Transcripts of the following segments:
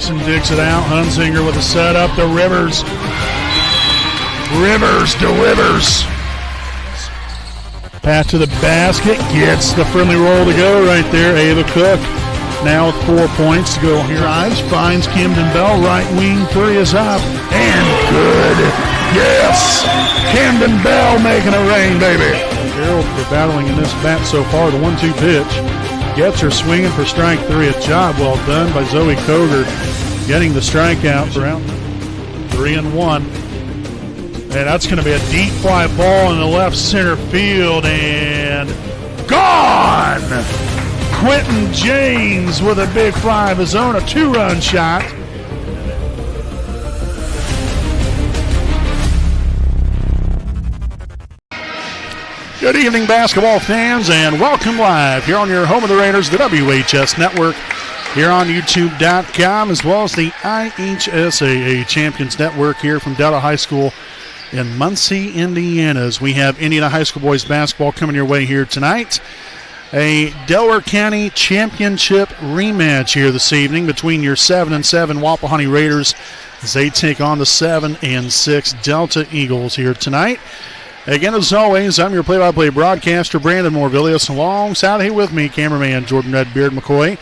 Johnson digs it out. Hunzinger with a setup to Rivers. Rivers delivers. Pass to the basket. Gets the friendly roll to go right there. Ava Cook now with 4 points to go here. Drives, finds Camden Bell. Right wing three is up. And good. Yes. Camden Bell making it rain, baby. Gerald for battling in this bat so far. The 1-2 pitch. Gets her swinging for strike three. A job well done by Zoe Koger getting the strikeout for out. 3-1. And that's going to be a deep fly ball in the left center field. And gone! Quentin James with a big fly of his own, a 2-run shot. Good evening, basketball fans, and welcome live here on your home of the Raiders, the WHS Network, here on YouTube.com, as well as the IHSAA Champions Network here from Delta High School in Muncie, Indiana, as we have Indiana High School boys basketball coming your way here tonight. A Delaware County Championship rematch here this evening between your 7-7 Wapahani Raiders as they take on the 7-6 Delta Eagles here tonight. Again, as always, I'm your play-by-play broadcaster, Brandon Morvillius, alongside here with me, cameraman Jordan Redbeard McCoy.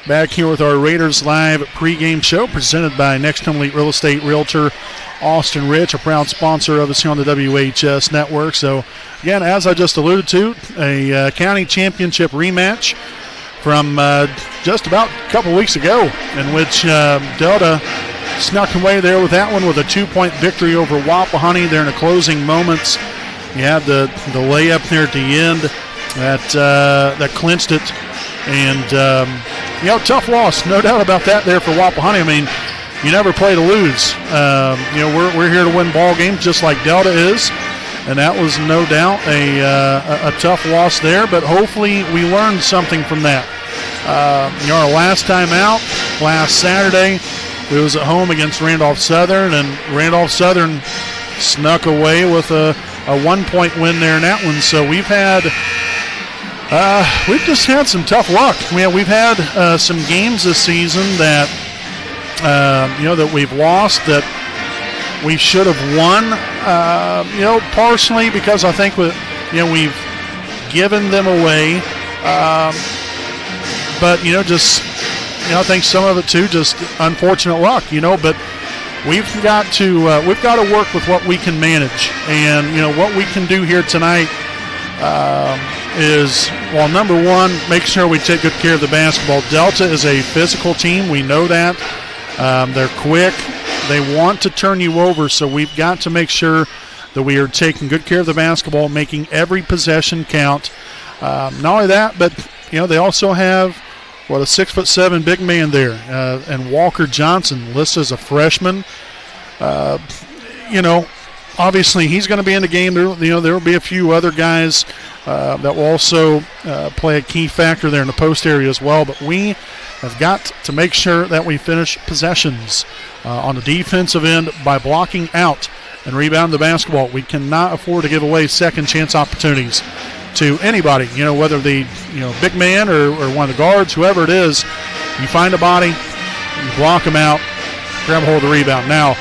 Back here with our Raiders Live pregame show presented by Next Home Elite Real Estate Realtor Austin Rich, a proud sponsor of us here on the WHS Network. So, again, as I just alluded to, a county championship rematch from just about a couple weeks ago, in which Delta snuck away there with that one with a 2-point victory over Wapahani there in the closing moments. You had the layup there at the end that clinched it. And, tough loss, no doubt about that there for Wapahani. I mean, you never play to lose. We're here to win ball games just like Delta is. And that was no doubt a tough loss there, but hopefully we learned something from that. Our last time out, last Saturday, it was at home against Randolph Southern, and Randolph Southern snuck away with a 1-point win there in that one. So we've just had some tough luck. We've had some games this season that that we've lost that we should have won. Partially because I think we've given them away, but I think some of it too just unfortunate luck. But we've got to work with what we can manage, and what we can do here tonight is, well, number one, make sure we take good care of the basketball. Delta is a physical team. We know that. They're quick. They want to turn you over, so we've got to make sure that we are taking good care of the basketball, making every possession count. Not only that, but, they also have, a 6'7" big man there, and Walker Johnson listed as a freshman. Obviously he's going to be in the game. There will be a few other guys that will also play a key factor there in the post area as well. But we have got to make sure that we finish possessions on the defensive end by blocking out and rebound the basketball. We cannot afford to give away second chance opportunities to anybody, whether the big man or one of the guards, whoever it is. You find a body, you block them out, grab a hold of the rebound. Now,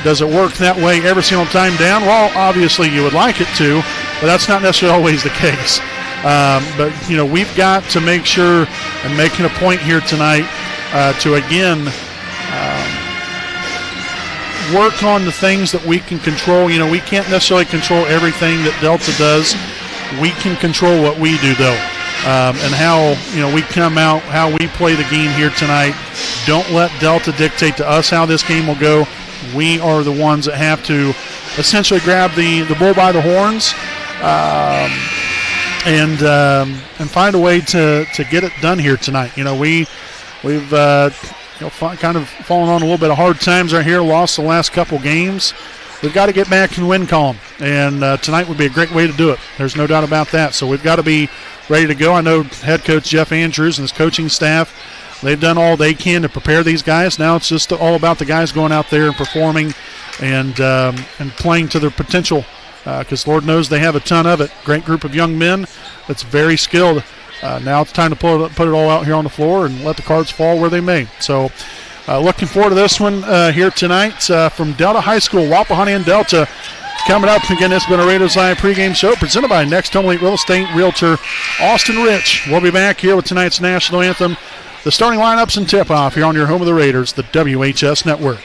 does it work that way every single time down? Well, obviously you would like it to, but that's not necessarily always the case. But we've got to make sure and making a point here tonight to again work on the things that we can control. We can't necessarily control everything that Delta does. We can control what we do, though, and how we come out, how we play the game here tonight. Don't let Delta dictate to us how this game will go. We are the ones that have to essentially grab the bull by the horns and find a way to get it done here tonight. We've kind of fallen on a little bit of hard times right here, lost the last couple games. We've got to get back in win column, and tonight would be a great way to do it. There's no doubt about that. So we've got to be ready to go. I know head coach Jeff Andrews and his coaching staff, they've done all they can to prepare these guys. Now it's just all about the guys going out there and performing and playing to their potential, because Lord knows they have a ton of it. Great group of young men that's very skilled. Now it's time to put it all out here on the floor and let the cards fall where they may. So Looking forward to this one here tonight from Delta High School, Wapahani and Delta. Coming up, again, this has been a Raiders Live pregame show presented by Next Home Elite Real Estate Realtor Austin Rich. We'll be back here with tonight's national anthem, the starting lineups and tip-off here on your home of the Raiders, the WHS Network.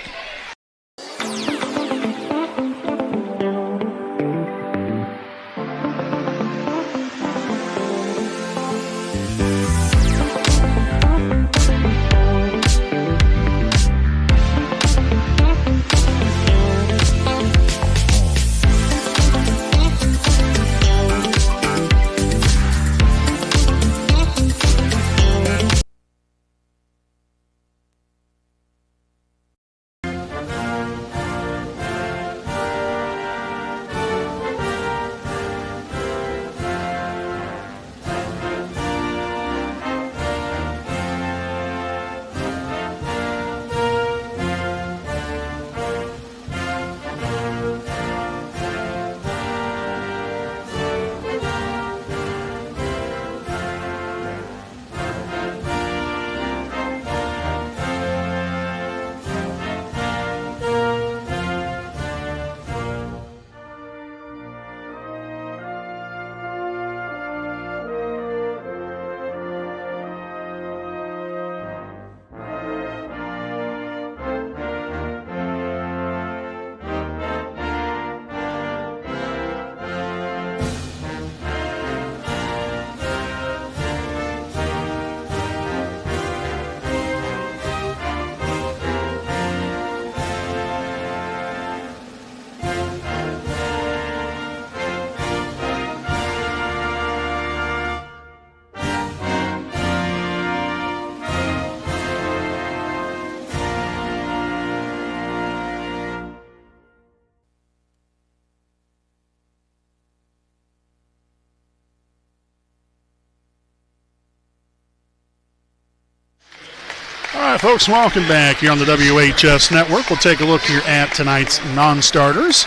All right, folks, welcome back here on the WHS Network. We'll take a look here at tonight's non-starters.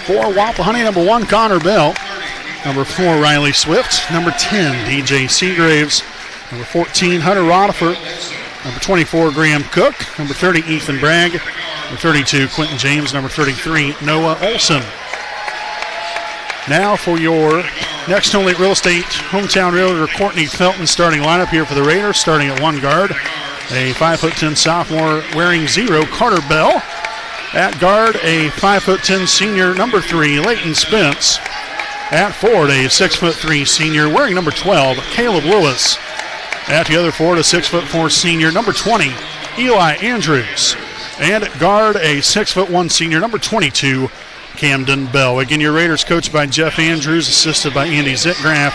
For Wapahani, number 1, Connor Bell. Number 4, Riley Swift. Number 10, DJ Seagraves. Number 14, Hunter Rodiford. Number 24, Graham Cook. Number 30, Ethan Bragg. Number 32, Quentin James. Number 33, Noah Olson. Now for your Next Home Elite Real Estate hometown realtor, Courtney Felton, starting lineup here for the Raiders, starting at 1 guard. A 5'10" sophomore wearing 0, Carter Bell. At guard, a 5'10" senior, number 3, Leighton Spence. At forward, a 6'3" senior wearing number 12, Caleb Lewis. At the other forward, a 6'4" senior, number 20, Eli Andrews. And at guard, a 6'1" senior, number 22, Camden Bell. Again, your Raiders coached by Jeff Andrews, assisted by Andy Zitgraff,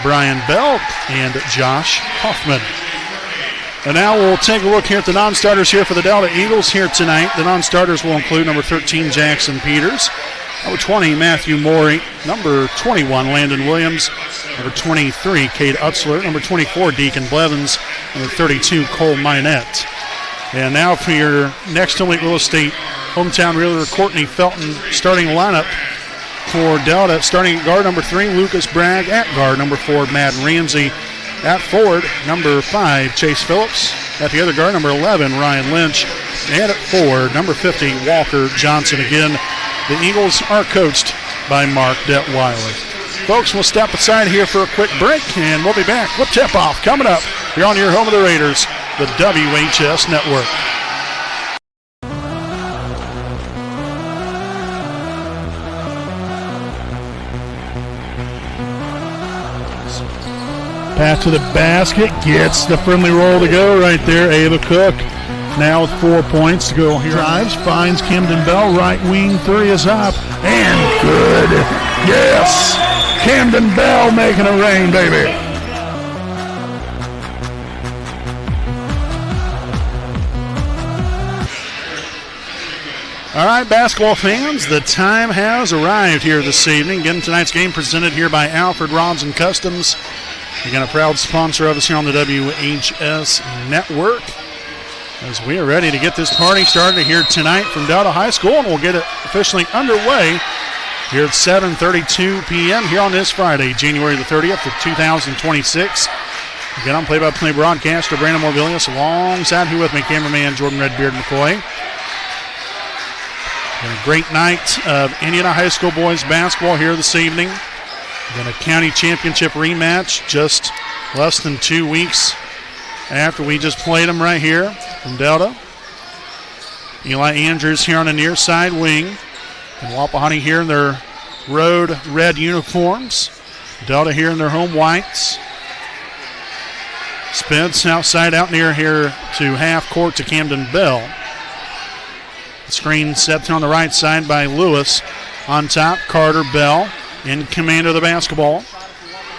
Brian Bell, and Josh Hoffman. And now we'll take a look here at the non-starters here for the Delta Eagles here tonight. The non-starters will include number 13, Jackson Peters. Number 20, Matthew Morey. Number 21, Landon Williams. Number 23, Cade Utzler. Number 24, Deacon Blevins. Number 32, Cole Minette. And now for your Next Home Elite Real Estate hometown realtor, Courtney Felton, starting lineup for Delta. Starting at guard, number 3, Lucas Bragg. At guard, number 4, Madden Ramsey. At forward, number 5, Chase Phillips. At the other guard, number 11, Ryan Lynch. And at forward, number 50, Walker Johnson. Again, the Eagles are coached by Mark Detweiler. Folks, we'll step aside here for a quick break, and we'll be back with tip-off coming up here on your home of the Raiders, the WHS Network. Pass to the basket, gets the friendly roll to go right there. Ava Cook now with 4 points to go here. Drives, finds Camden Bell, right wing, 3 is up, and good. Yes, Camden Bell making it rain, baby. All right, basketball fans, the time has arrived here this evening. Again, tonight's game presented here by Alfred Rods and Customs. Again, a proud sponsor of us here on the WHS Network. As we are ready to get this party started here tonight from Delta High School, and we'll get it officially underway here at 7:32 p.m. here on this Friday, January the 30th of 2026. Again, I'm play-by-play broadcaster Brandon Morbilius. Alongside here with me, cameraman Jordan Redbeard McCoy. And a great night of Indiana High School boys basketball here this evening. Then a county championship rematch just less than 2 weeks after we just played them right here from Delta. Eli Andrews here on the near side wing. And Wapahani here in their road red uniforms. Delta here in their home whites. Spence outside out near here to half court to Camden Bell. The screen set on the right side by Lewis. On top, Carter Bell in command of the basketball.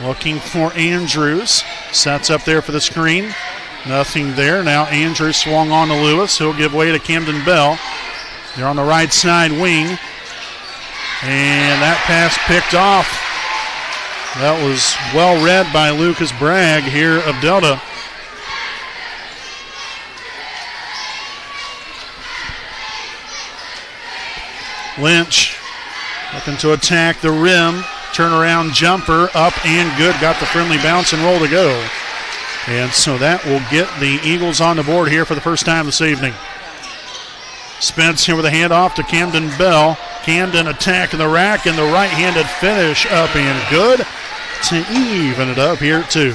Looking for Andrews. Sets up there for the screen. Nothing there. Now Andrews swung on to Lewis. He'll give way to Camden Bell. They're on the right side wing. And that pass picked off. That was well read by Lucas Bragg here of Delta. Lynch looking to attack the rim. Turnaround jumper up and good. Got the friendly bounce and roll to go. And so that will get the Eagles on the board here for the first time this evening. Spence here with a handoff to Camden Bell. Camden attacking the rack and the right-handed finish up and good to even it up here at 2.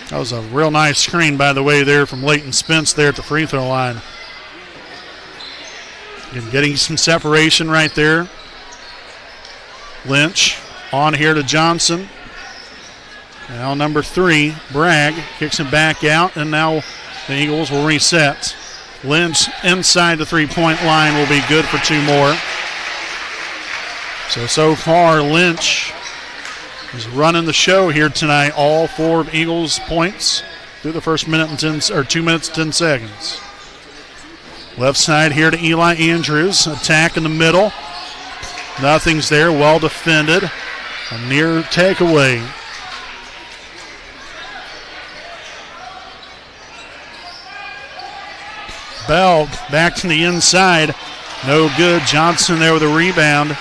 That was a real nice screen, by the way, there from Leighton Spence there at the free throw line. And getting some separation right there. Lynch on here to Johnson. Now number 3, Bragg, kicks him back out, and now the Eagles will reset. Lynch inside the three-point line will be good for 2 more. So far, Lynch is running the show here tonight. All 4 of Eagles' points through the first 2 minutes, 10 seconds. Left side here to Eli Andrews. Attack in the middle. Nothing's there. Well defended. A near takeaway. Bell back to the inside. No good. Johnson there with a rebound.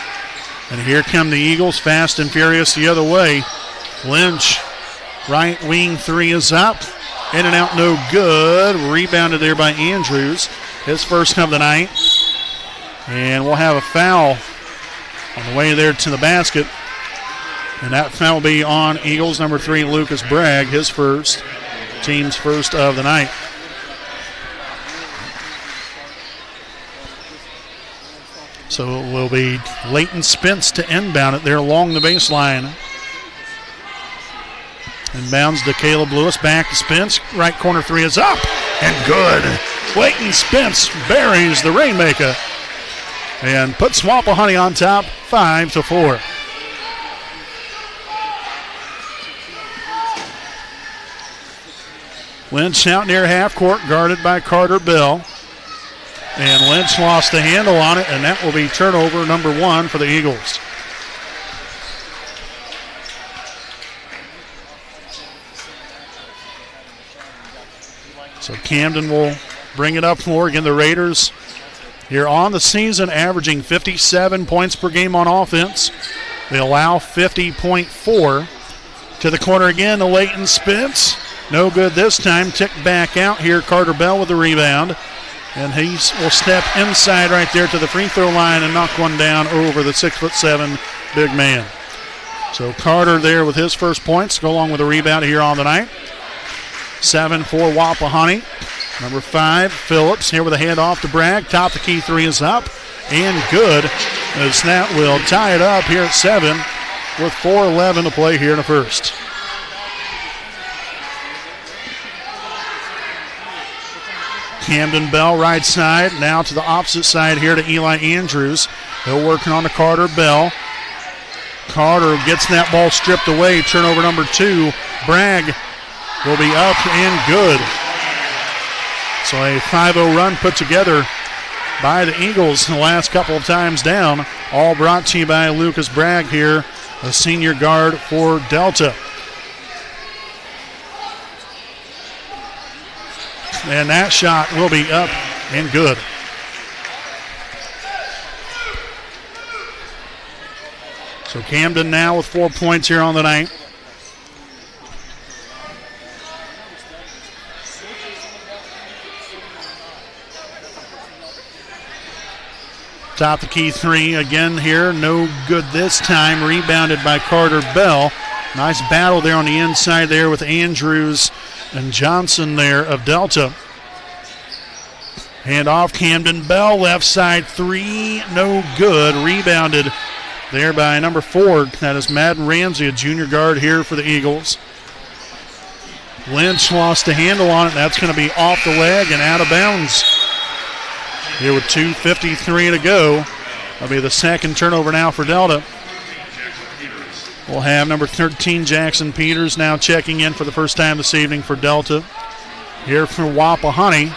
And here come the Eagles, fast and furious the other way. Lynch, right wing 3 is up. In and out, no good. Rebounded there by Andrews. His first of the night. And we'll have a foul on the way there to the basket. And that foul will be on Eagles number 3, Lucas Bragg, his first, team's first of the night. So it will be Leighton Spence to inbound it there along the baseline. Inbounds to Caleb Lewis, back to Spence. Right corner 3 is up and good. Leighton Spence buries the Rainmaker and puts Wapahani on top 5-4. Lynch out near half court, guarded by Carter Bell. And Lynch lost the handle on it, and that will be turnover number 1 for the Eagles. So Camden will bring it up for again. The Raiders here on the season averaging 57 points per game on offense. They allow 50.4 to the corner again to Leighton Spence. No good this time. Ticked back out here. Carter Bell with the rebound. And he will step inside right there to the free throw line and knock one down over the 6'7" big man. So Carter there with his first points, go along with a rebound here on the night. 7 for Wapahani. Number 5, Phillips here with a handoff to Bragg. Top the key 3 is up and good. As that will tie it up here at 7 with 4:11 to play here in the first. Camden Bell right side, now to the opposite side here to Eli Andrews. They're working on to Carter Bell. Carter gets that ball stripped away. Turnover number 2. Bragg will be up and good. So a 5-0 run put together by the Eagles the last couple of times down. All brought to you by Lucas Bragg here, a senior guard for Delta. And that shot will be up and good. So Camden now with 4 points here on the night. Top the key three again here. No good this time. Rebounded by Carter Bell. Nice battle there on the inside there with Andrews and Johnson there of Delta. Hand off Camden Bell. Left side three. No good. Rebounded there by number 4. That is Madden Ramsey, a junior guard here for the Eagles. Lynch lost the handle on it. That's going to be off the leg and out of bounds. Here with 2:53 to go. That'll be the second turnover now for Delta. We'll have number 13, Jackson Peters, now checking in for the first time this evening for Delta. Here for Wapahani,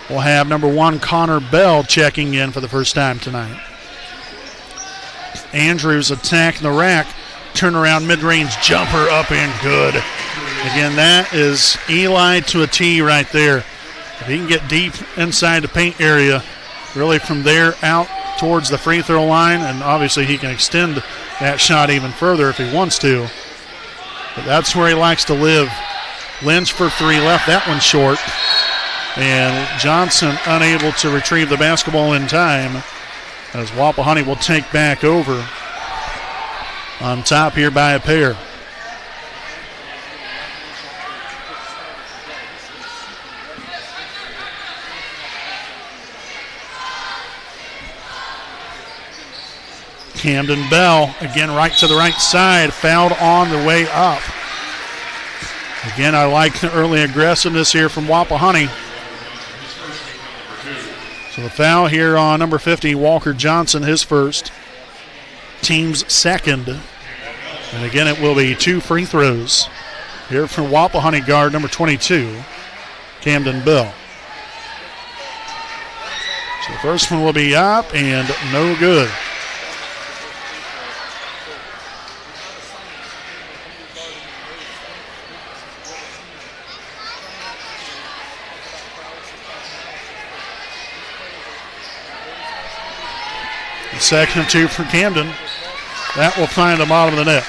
we'll have number 1, Connor Bell, checking in for the first time tonight. Andrews attacking the rack. Turnaround mid-range jumper up and good. Again, that is Eli to a T right there. If he can get deep inside the paint area, really from there out towards the free throw line, and obviously he can extend that shot even further if he wants to. But that's where he likes to live. Lynch for 3, left that one short. And Johnson unable to retrieve the basketball in time as Wapahani will take back over. On top here by a pair. Camden Bell, again right to the right side, fouled on the way up. Again, I like the early aggressiveness here from Wapahani. So the foul here on number 50, Walker Johnson, his first. Team's second. And again, it will be 2 free throws. Here from Wapahani guard number 22, Camden Bell. So the first one will be up and no good. The second of 2 for Camden. That will find the bottom of the net.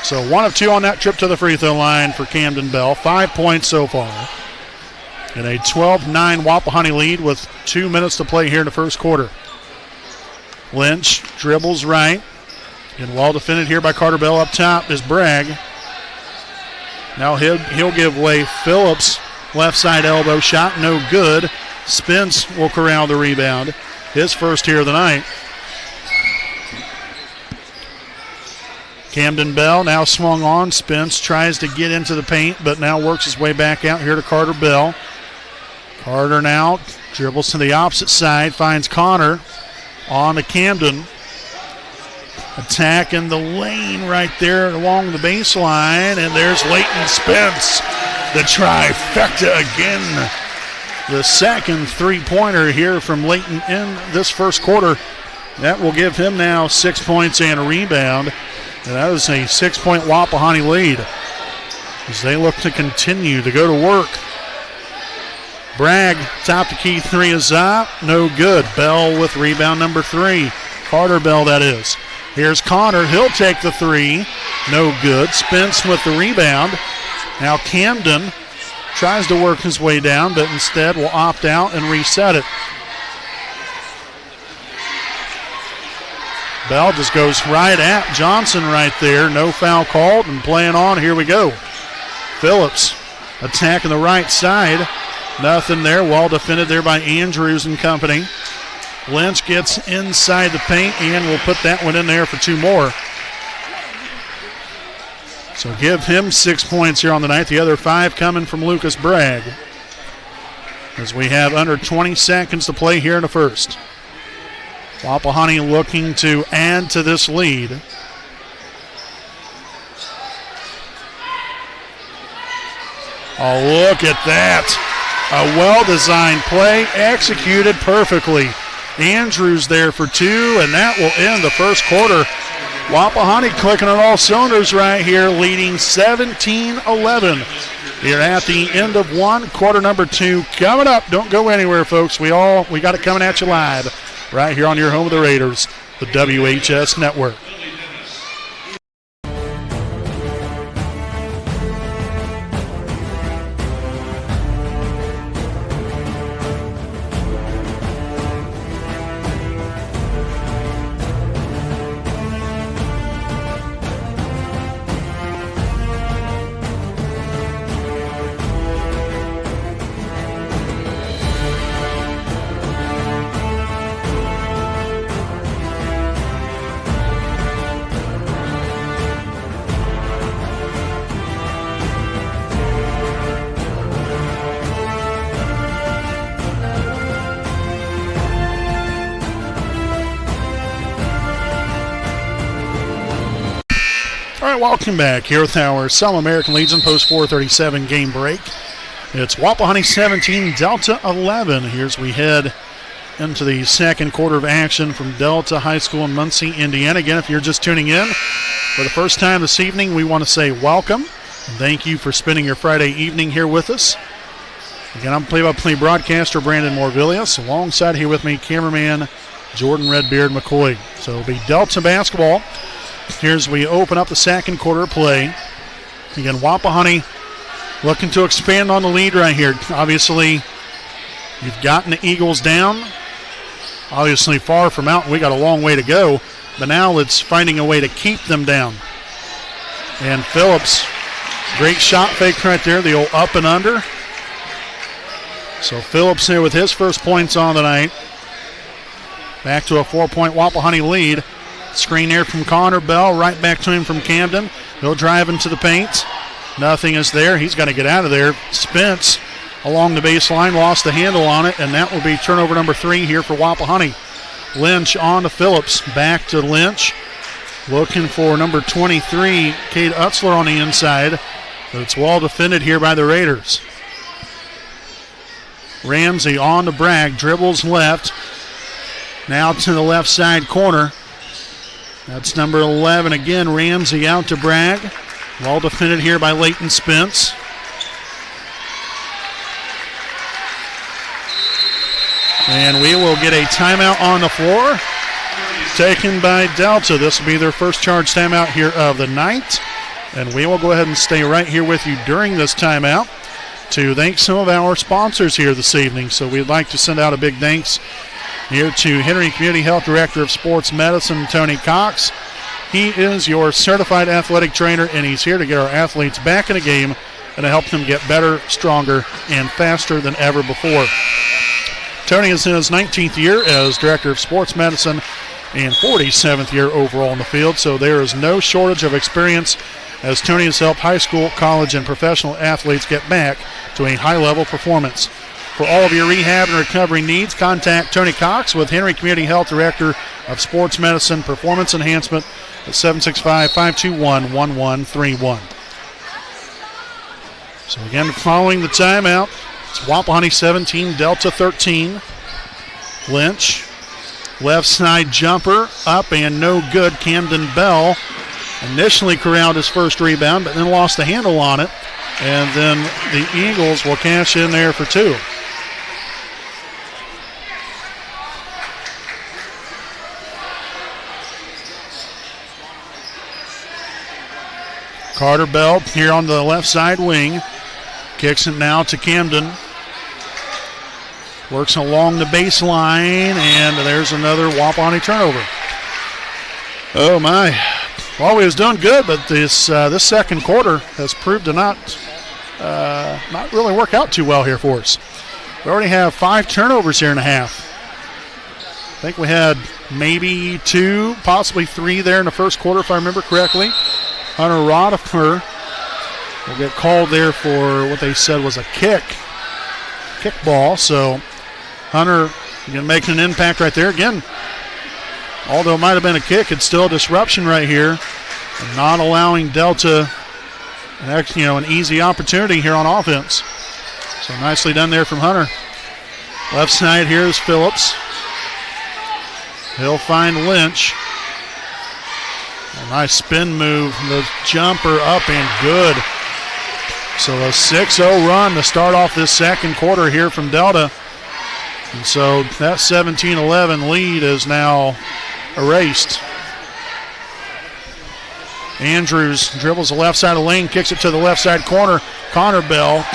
So 1 of 2 on that trip to the free throw line for Camden Bell. 5 points so far. And a 12-9 Wapahani lead with 2 minutes to play here in the first quarter. Lynch dribbles right. And well defended here by Carter Bell. Up top is Bragg. Now he'll give way. Phillips, left side elbow shot, no good. Spence will corral the rebound. His first here of the night. Camden Bell now swung on. Spence tries to get into the paint, but now works his way back out here to Carter Bell. Carter now dribbles to the opposite side, finds Connor on to Camden. Attack in the lane right there along the baseline, and there's Leighton Spence. The trifecta again. The second three-pointer here from Leighton in this first quarter. That will give him now 6 points and a rebound. And that is a 6-point Wapahani lead as they look to continue to go to work. Bragg, top the key 3 is up. No good. Bell with rebound number 3. Carter Bell, that is. Here's Connor. He'll take the 3. No good. Spence with the rebound. Now Camden tries to work his way down, but instead will opt out and reset it. Bell just goes right at Johnson right there. No foul called and playing on. Here we go. Phillips attacking the right side. Nothing there. Well defended there by Andrews and company. Lynch gets inside the paint and will put that one in there for 2 more. So give him 6 points here on the night. The other 5 coming from Lucas Bragg. As we have under 20 seconds to play here in the first. Wapahani looking to add to this lead. Oh, look at that. A well-designed play, executed perfectly. Andrews there for 2, and that will end the first quarter. Wapahani clicking on all cylinders right here, leading 17-11. Here at the end of 1, quarter number 2 coming up. Don't go anywhere, folks. We got it coming at you live right here on your home of the Raiders, the WHS Network. right, welcome back here with our South American Legion post 4:37 game break. It's Wapahani 17, Delta 11. Here's we head into the second quarter of action from Delta High School in Muncie, Indiana. Again, if you're just tuning in for the first time this evening, we want to say welcome and thank you for spending your Friday evening here with us. Again, I'm play-by-play broadcaster Brandon Morvillius. Alongside here with me, cameraman Jordan Redbeard McCoy. So it'll be Delta basketball. Here's we open up the second quarter of play. Again, Wapahani looking to expand on the lead right here. Obviously, you've gotten the Eagles down. Obviously far from out. We got a long way to go. But now it's finding a way to keep them down. And Phillips, great shot fake right there. The old up and under. So Phillips here with his first points on the night. Back to a 4-point Wapahani lead. Screen there from Connor Bell. Right back to him from Camden. He'll drive into the paint. Nothing is there. He's got to get out of there. Spence along the baseline. Lost the handle on it. And that will be turnover number 3 here for Wapahani. Lynch on to Phillips. Back to Lynch. Looking for number 23, Cade Utzler on the inside. But it's well defended here by the Raiders. Ramsey on to Bragg. Dribbles left. Now to the left side corner. That's number 11 again. Ramsey out to Bragg. Well defended here by Leighton Spence. And we will get a timeout on the floor. Taken by Delta. This will be their first charge timeout here of the night. And we will go ahead and stay right here with you during this timeout to thank some of our sponsors here this evening. So we'd like to send out a big thanks here to Henry Community Health Director of Sports Medicine, Tony Cox. He is your certified athletic trainer, and he's here to get our athletes back in a game and to help them get better, stronger, and faster than ever before. Tony is in his 19th year as Director of Sports Medicine and 47th year overall in the field, so there is no shortage of experience as Tony has helped high school, college, and professional athletes get back to a high-level performance. For all of your rehab and recovery needs, contact Tony Cox with Henry Community Health Director of Sports Medicine Performance Enhancement at 765-521-1131. So again, following the timeout, it's Wapahani 17, Delta 13. Lynch, left side jumper, up and no good. Camden Bell initially corralled his first rebound, but then lost the handle on it. And then the Eagles will cash in there for 2. Carter Bell here on the left side wing. Kicks it now to Camden. Works along the baseline, and there's another Wapahani turnover. Oh, my. Well, we was doing good, but this second quarter has proved to not really work out too well here for us. We already have 5 turnovers here in a half. I think we had maybe 2, possibly 3 there in the first quarter, if I remember correctly. Hunter Rodifer will get called there for what they said was a kick ball. So Hunter again making an impact right there. Again, although it might have been a kick, it's still a disruption right here, and not allowing Delta an easy opportunity here on offense. So nicely done there from Hunter. Left side here is Phillips. He'll find Lynch. A nice spin move. The jumper up and good. So a 6-0 run to start off this second quarter here from Delta. And so that 17-11 lead is now erased. Andrews dribbles the left side of the lane, kicks it to the left side corner. Connor Bell.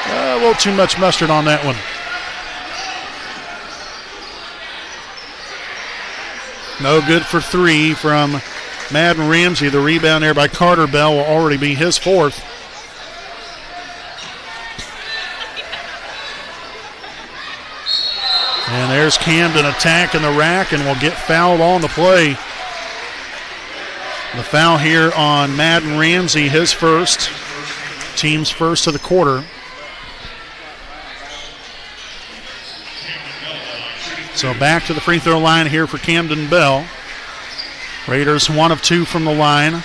A little too much mustard on that one. No good for 3 from Madden Ramsey. The rebound there by Carter Bell will already be his 4th. And there's Camden attacking the rack and will get fouled on the play. The foul here on Madden Ramsey, his first. Team's first of the quarter. So back to the free throw line here for Camden Bell. Raiders 1 of 2 from the line.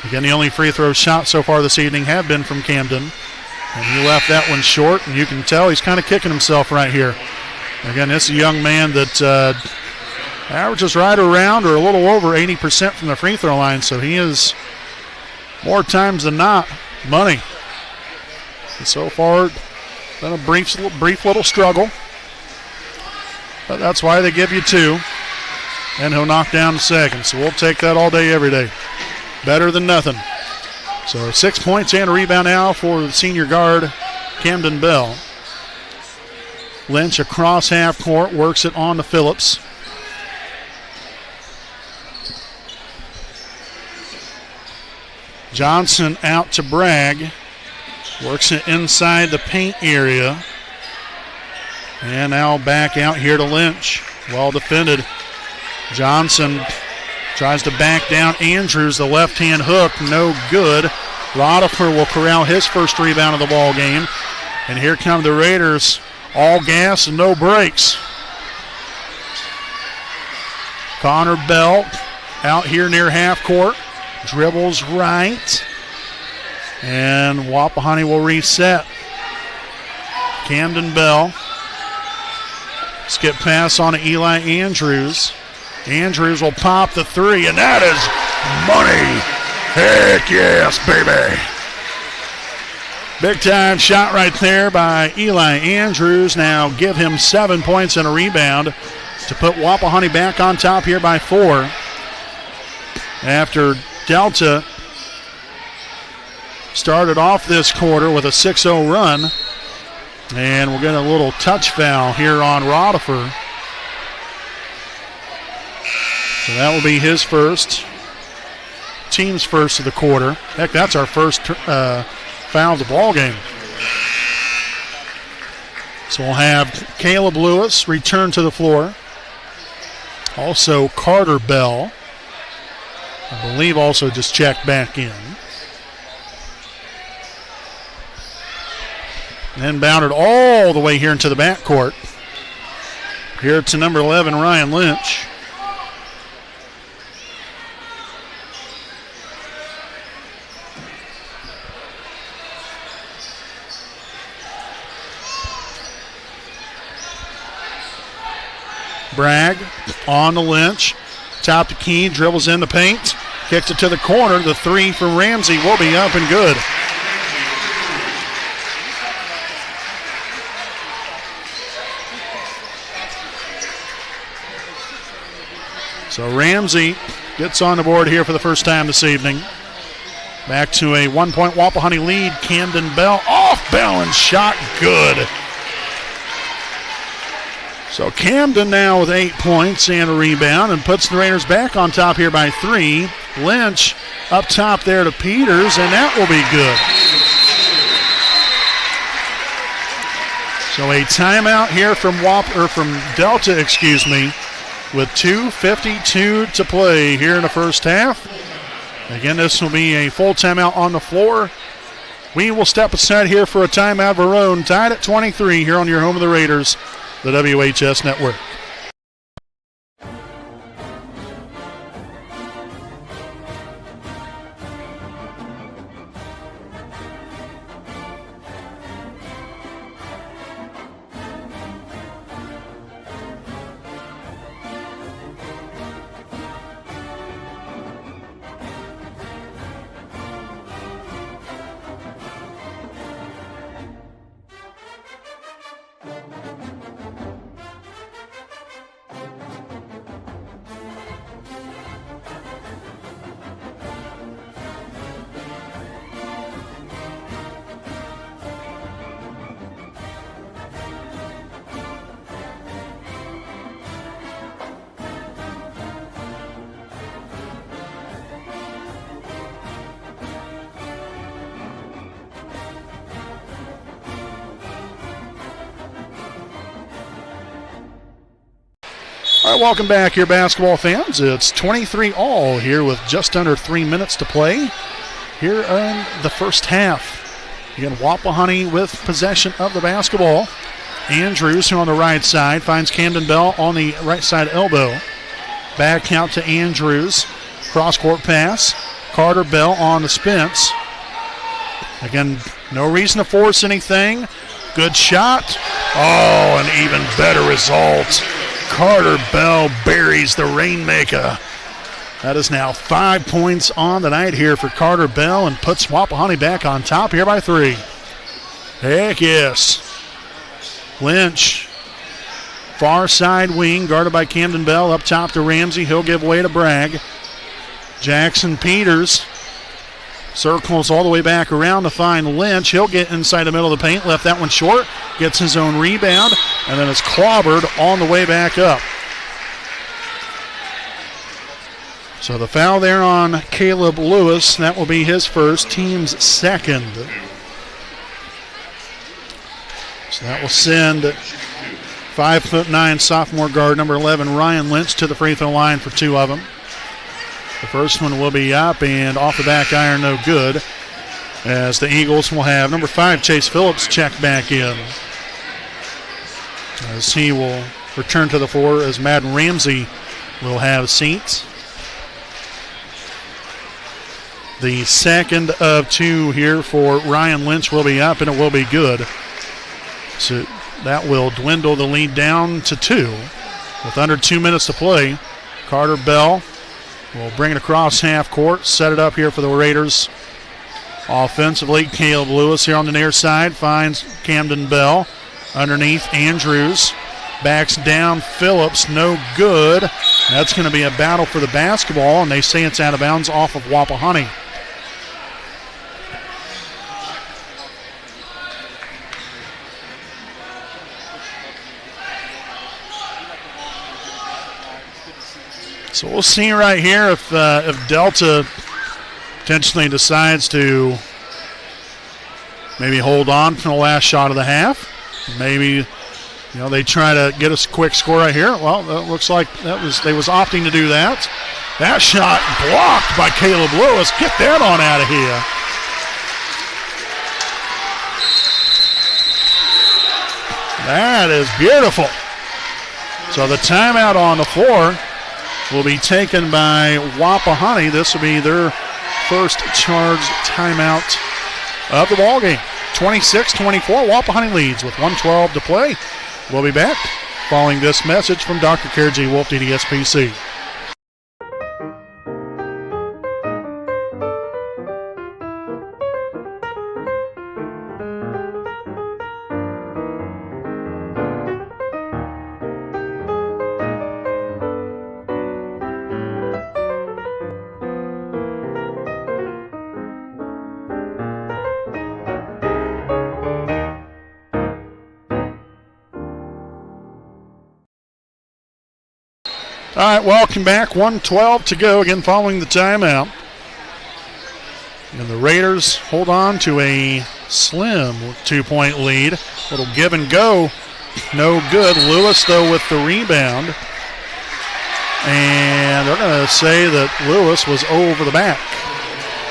Again, the only free throw shot so far this evening have been from Camden. And he left that one short, and you can tell he's kind of kicking himself right here. Again, this is a young man that averages right around or a little over 80% from the free throw line, so he is more times than not money. And so far, been a brief little struggle, but that's why they give you 2. And he'll knock down the second, so we'll take that all day, every day. Better than nothing. So 6 points and a rebound now for the senior guard, Camden Bell. Lynch across half court, works it on to Phillips. Johnson out to Bragg. Works it inside the paint area. And now back out here to Lynch. Well defended. Johnson tries to back down Andrews. The left-hand hook, no good. Rodifer will corral his first rebound of the ball game. And here come the Raiders. All gas and no brakes. Connor Bell out here near half court. Dribbles right. And Wapahani will reset. Camden Bell. Skip pass on to Eli Andrews. Andrews will pop the 3, and that is money. Heck yes, baby. Big time shot right there by Eli Andrews. Now give him 7 points and a rebound to put Wapahani back on top here by 4. After Delta started off this quarter with a 6-0 run. And we'll get a little touch foul here on Rodifer. So that will be his first, team's first of the quarter. Heck, that's our first foul of the ball game. So we'll have Caleb Lewis return to the floor. Also Carter Bell, I believe, also just checked back in. And bounded all the way here into the backcourt. Here to number 11, Ryan Lynch. Bragg on the Lynch. Top to key, dribbles in the paint. Kicks it to the corner. The 3 from Ramsey will be up and good. So Ramsey gets on the board here for the first time this evening. Back to a 1-point Wapahani lead. Camden Bell, off balance shot, good. So Camden now with 8 points and a rebound and puts the Raiders back on top here by 3. Lynch up top there to Peters, and that will be good. So a timeout here from Delta, with 2:52 to play here in the first half. Again, this will be a full timeout on the floor. We will step aside here for a timeout of our own. Tied at 23 here on your home of the Raiders, the WHS Network. All right, welcome back here, basketball fans. It's 23-all here with just under 3 minutes to play here in the first half. Again, Wapahani with possession of the basketball. Andrews, who on the right side, finds Camden Bell on the right side elbow. Back out to Andrews. Cross-court pass. Carter Bell on to Spence. Again, no reason to force anything. Good shot. Oh, an even better result. Carter Bell buries the Rainmaker. That is now 5 points on the night here for Carter Bell and puts Wapahani back on top here by 3. Heck yes. Lynch, far side wing, guarded by Camden Bell. Up top to Ramsey. He'll give way to Bragg. Jackson Peters circles all the way back around to find Lynch. He'll get inside the middle of the paint. Left that one short. Gets his own rebound. And then is clobbered on the way back up. So the foul there on Caleb Lewis. That will be his first, team's second. So that will send 5'9" sophomore guard number 11 Ryan Lynch to the free throw line for 2 of them. The first one will be up and off the back iron, no good, as the Eagles will have number 5 Chase Phillips check back in, as he will return to the floor as Madden Ramsey will have seats. The second of 2 here for Ryan Lynch will be up, and it will be good. So that will dwindle the lead down to 2 with under 2 minutes to play. Carter Bell will bring it across half court, set it up here for the Raiders. Offensively, Caleb Lewis here on the near side finds Camden Bell. Underneath, Andrews backs down Phillips, no good. That's going to be a battle for the basketball, and they say it's out of bounds off of Wapahani. So we'll see right here if Delta potentially decides to maybe hold on for the last shot of the half. Maybe, they try to get us a quick score right here. Well, that looks like they was opting to do that. That shot blocked by Caleb Lewis. Get that on out of here. That is beautiful. So the timeout on the floor will be taken by Wapahani. This will be their first charged timeout of the ballgame. 26-24, Wapahani leads with 1:12 to play. We'll be back following this message from Dr. Kerr G. Wolf, DDSPC. All right, welcome back. 1:12 to go, again following the timeout. And the Raiders hold on to a slim 2-point lead. Little give and go, no good. Lewis, though, with the rebound. And they're going to say that Lewis was over the back.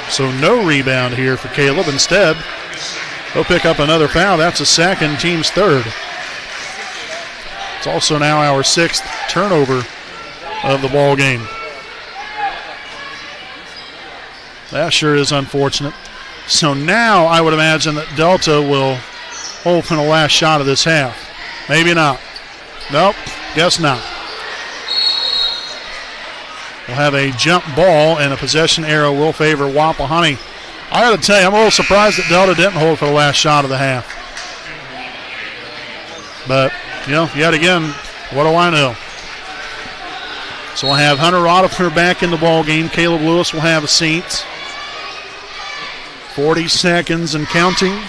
So no rebound here for Caleb. Instead, he'll pick up another foul. That's a second, team's third. It's also now our 6th turnover of the ball game. That sure is unfortunate. So now I would imagine that Delta will hold for the last shot of this half. Maybe not. Nope, guess not. We'll have a jump ball, and a possession arrow will favor Wapahani. I got to tell you, I'm a little surprised that Delta didn't hold for the last shot of the half. But, yet again, what do I know? So we'll have Hunter Rodifer back in the ball game. Caleb Lewis will have a seat. 40 seconds and counting.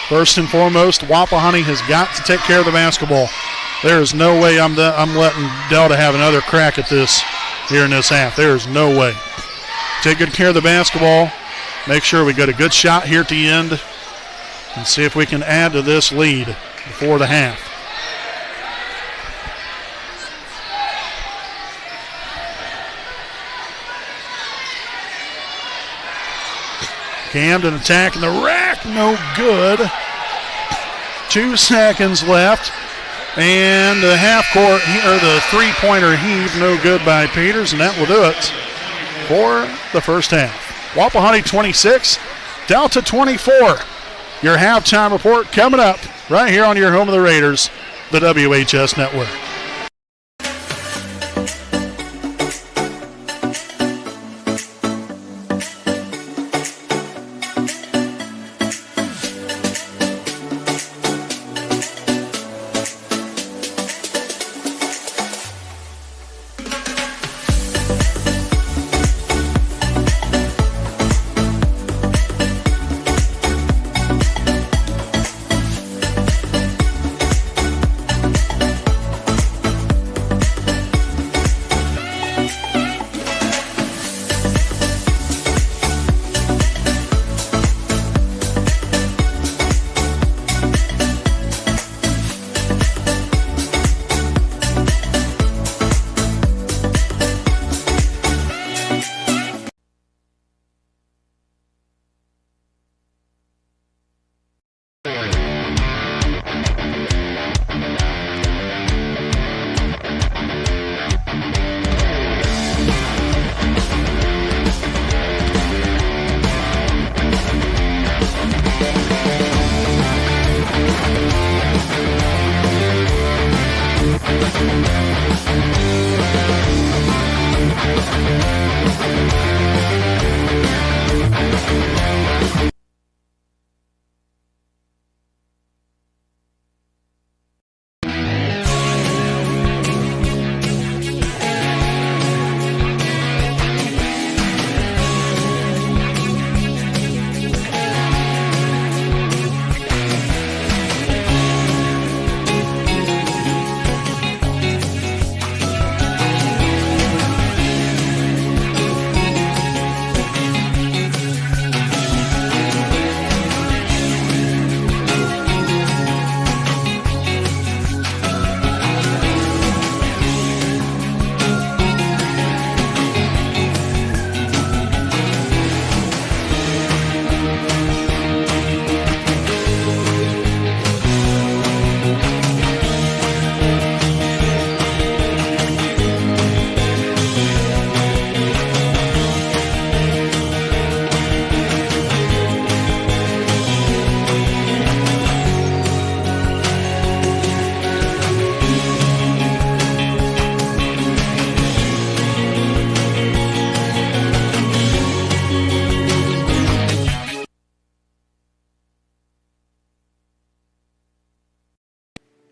First and foremost, Wapahani has got to take care of the basketball. There is no way I'm letting Delta have another crack at this here in this half. There is no way. Take good care of the basketball. Make sure we get a good shot here at the end and see if we can add to this lead before the half. Camden attacking the rack, no good. 2 seconds left. And the half-court, or the three-pointer heave, no good by Peters, and that will do it for the first half. Wapahani 26, Delta 24. Your halftime report coming up right here on your home of the Raiders, the WHS Network.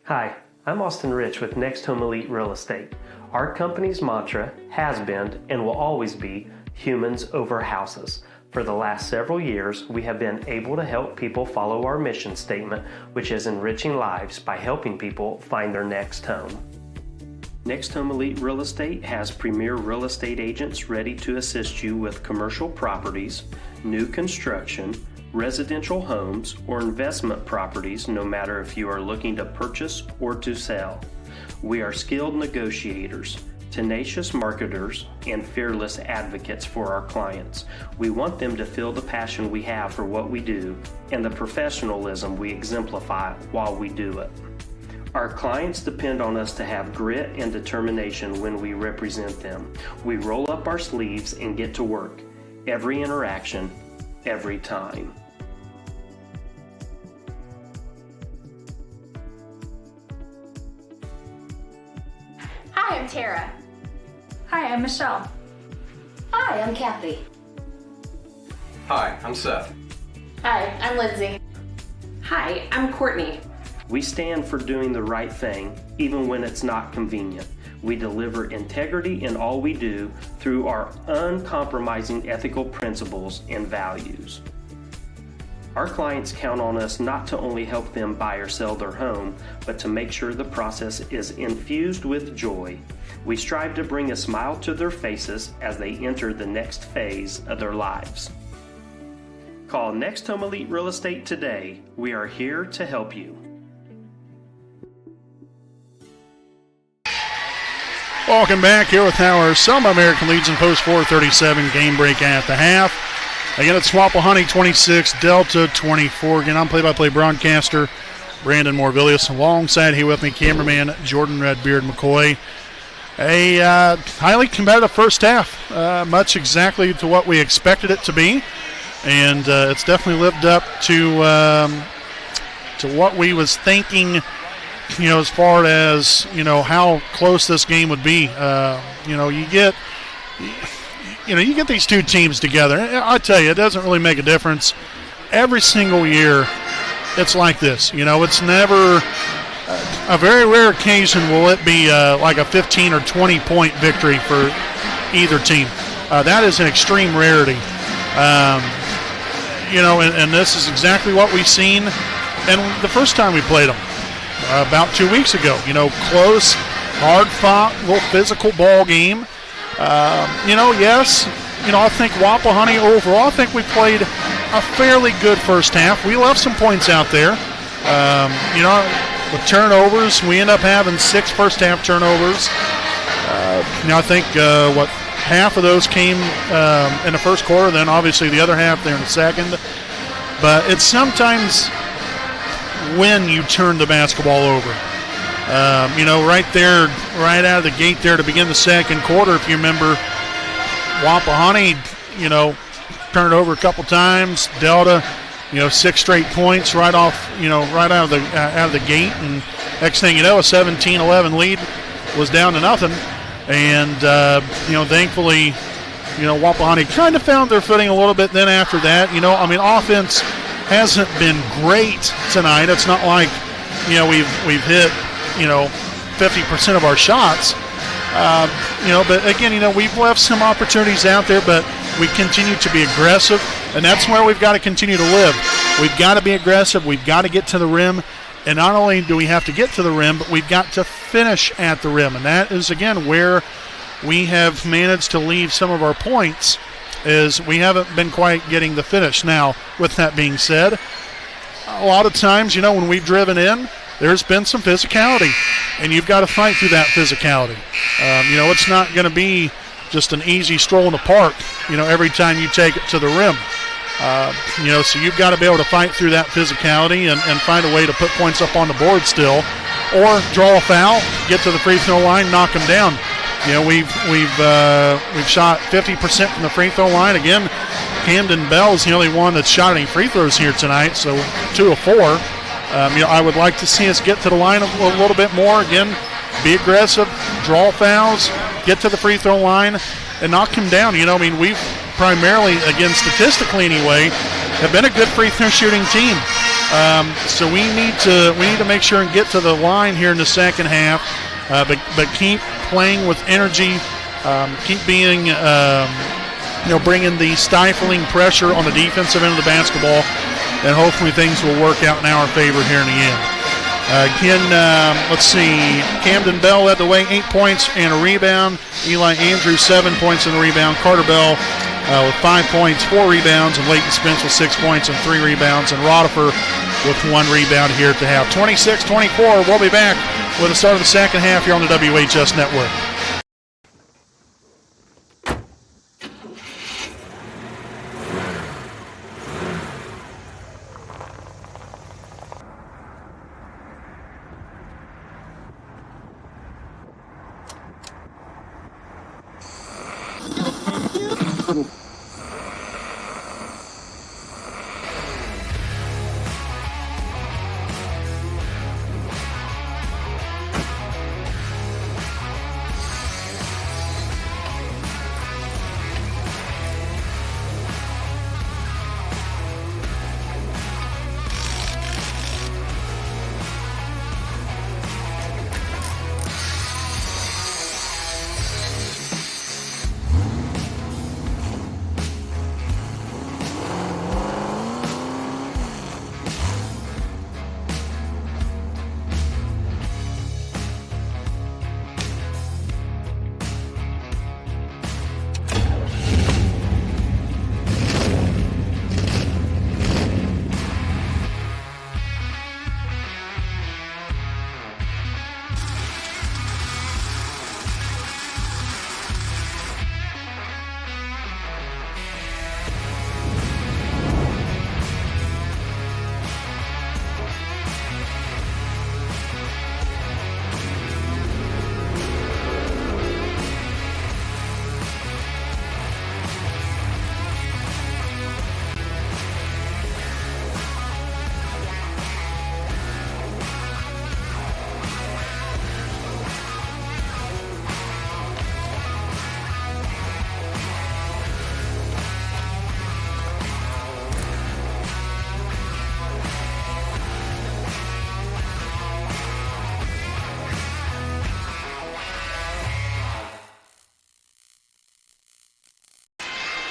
Hi, I'm Austin Rich with Next Home Elite Real Estate. Our company's mantra has been and will always be humans over houses. For the last several years, we have been able to help people follow our mission statement, which is enriching lives by helping people find their next home. Next Home Elite Real Estate has premier real estate agents ready to assist you with commercial properties, new construction, residential homes, or investment properties, no matter if you are looking to purchase or to sell. We are skilled negotiators, tenacious marketers, and fearless advocates for our clients. We want them to feel the passion we have for what we do and the professionalism we exemplify while we do it. Our clients depend on us to have grit and determination when we represent them. We roll up our sleeves and get to work. Every interaction, every time. Hi, I'm Tara. Hi, I'm Michelle. Hi, I'm Kathy. Hi, I'm Seth. Hi, I'm Lindsay. Hi, I'm Courtney. We stand for doing the right thing, even when it's not convenient. We deliver integrity in all we do through our uncompromising ethical principles and values. Our clients count on us not to only help them buy or sell their home, but to make sure the process is infused with joy. We strive to bring a smile to their faces as they enter the next phase of their lives. Call Next Home Elite Real Estate today. We are here to help you. Welcome back here with our Selma American Legion Post 437 game break at the half. Again, it's Wapahani 26, Delta 24. Again, I'm play-by-play broadcaster Brandon Morvillius. Alongside here with me, cameraman Jordan Redbeard McCoy. A highly competitive first half, much exactly to what we expected it to be, and it's definitely lived up to what we was thinking. As far as how close this game would be. You get these two teams together. I tell you, it doesn't really make a difference. Every single year, it's like this. It's never a very rare occasion will it be like a 15 or 20 point victory for either team. That is an extreme rarity. And this is exactly what we've seen. And the first time we played them, about 2 weeks ago, close, hard-fought, little physical ball game. Yes, I think Wapahani overall, I think we played a fairly good first half. We left some points out there. With turnovers, we end up having 6 first-half turnovers. I think, half of those came in the first quarter, then obviously the other half there in the second. But it's sometimes when you turn the basketball over. Right there, right out of the gate there to begin the second quarter, if you remember, Wapahani, turned it over a couple times. Delta, 6 straight points right off, right out of the gate. And next thing you know, a 17-11 lead was down to nothing. And, thankfully, Wapahani kind of found their footing a little bit then after that. Offense hasn't been great tonight. It's not like, we've hit, 50% of our shots. But again, we've left some opportunities out there, but we continue to be aggressive, and that's where we've got to continue to live. We've got to be aggressive. We've got to get to the rim, and not only do we have to get to the rim, but we've got to finish at the rim, and that is, again, where we have managed to leave some of our points, is we haven't been quite getting the finish. Now, with that being said, a lot of times, when we've driven in, there's been some physicality, and you've got to fight through that physicality. It's not going to be just an easy stroll in the park, every time you take it to the rim. So you've got to be able to fight through that physicality and find a way to put points up on the board still, or draw a foul, get to the free throw line, knock them down. We've shot 50% from the free throw line. Again, Camden Bell is the only one that's shot any free throws here tonight, so 2 of 4. I would like to see us get to the line a little bit more. Again, be aggressive, draw fouls, get to the free throw line, and knock him down. We've primarily, again, statistically anyway, have been a good free throw shooting team. So we need to make sure and get to the line here in the second half, but keep playing with energy, keep being, bringing the stifling pressure on the defensive end of the basketball, and hopefully things will work out in our favor here in the end. Let's see. Camden Bell led the way, 8 points and a rebound. Eli Andrews, 7 points and a rebound. Carter Bell with 5 points, 4 rebounds, and Leighton Spence with 6 points and 3 rebounds, and Rodifer with 1 rebound here at the half. 26-24. We'll be back with the start of the second half here on the WHS Network.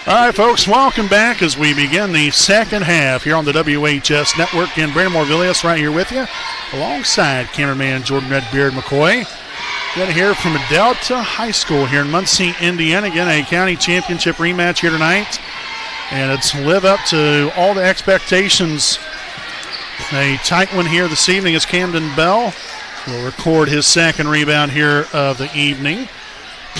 All right, folks, welcome back as we begin the second half here on the WHS Network. And Brandon Morvillius right here with you, alongside cameraman Jordan Redbeard McCoy. Going to hear from Delta High School here in Muncie, Indiana. Again, a county championship rematch here tonight. And it's live up to all the expectations. A tight one here this evening as Camden Bell will record his second rebound here of the evening.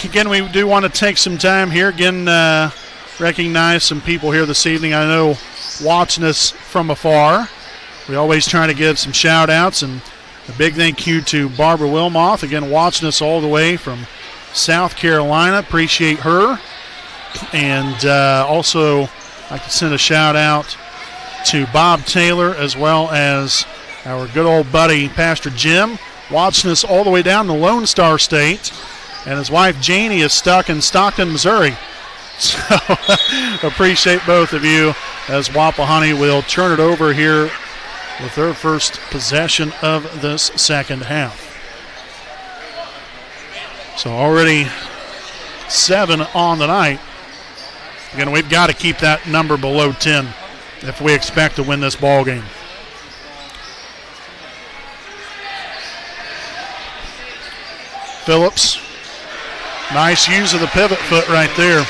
Again, we do want to take some time here. Again, recognize some people here this evening. I know watching us from afar. We always try to give some shout outs, and a big thank you to Barbara Wilmoth, again watching us all the way from South Carolina. Appreciate her. And also like to send a shout out to Bob Taylor, as well as our good old buddy Pastor Jim, watching us all the way down the Lone Star State. And his wife Janie is stuck in Stockton, Missouri. So appreciate both of you as Wapahani will turn it over here with their first possession of this second half. So already 7 on the night. Again, we've got to keep that number below 10 if we expect to win this ball game. Phillips, nice use of the pivot foot right there.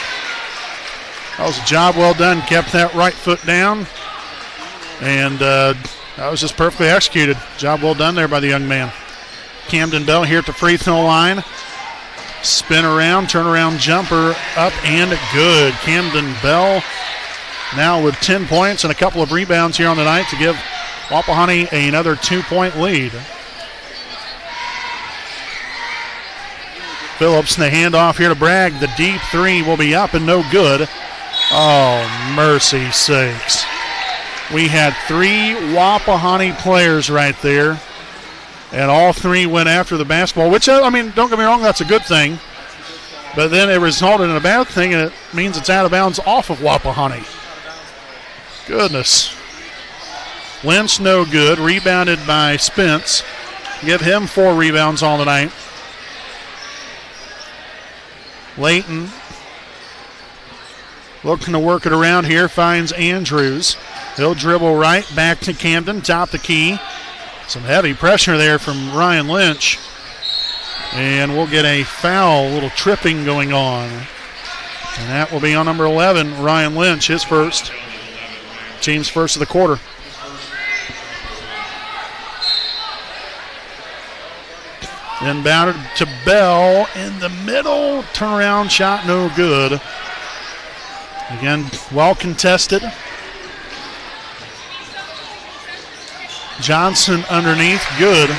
That was a job well done. Kept that right foot down. And that was just perfectly executed. Job well done there by the young man. Camden Bell here at the free throw line. Spin around, turn around jumper, up and good. Camden Bell now with 10 points and a couple of rebounds here on the night to give Wapahani another 2-point lead. Phillips in the handoff here to Bragg. The deep three will be up and no good. Oh, mercy sakes. We had 3 Wapahani players right there, and all 3 went after the basketball, which, I mean, don't get me wrong, that's a good thing. But then it resulted in a bad thing, and it means it's out of bounds off of Wapahani. Goodness. Lynch no good. Rebounded by Spence. Give him 4 rebounds on the night. Layton looking to work it around here, finds Andrews. He'll dribble right back to Camden, top the key. Some heavy pressure there from Ryan Lynch. And we'll get a foul, a little tripping going on. And that will be on number 11, Ryan Lynch, his first. Team's first of the quarter. Inbounded to Bell in the middle. Turnaround shot, no good. Again, well contested. Johnson underneath, good.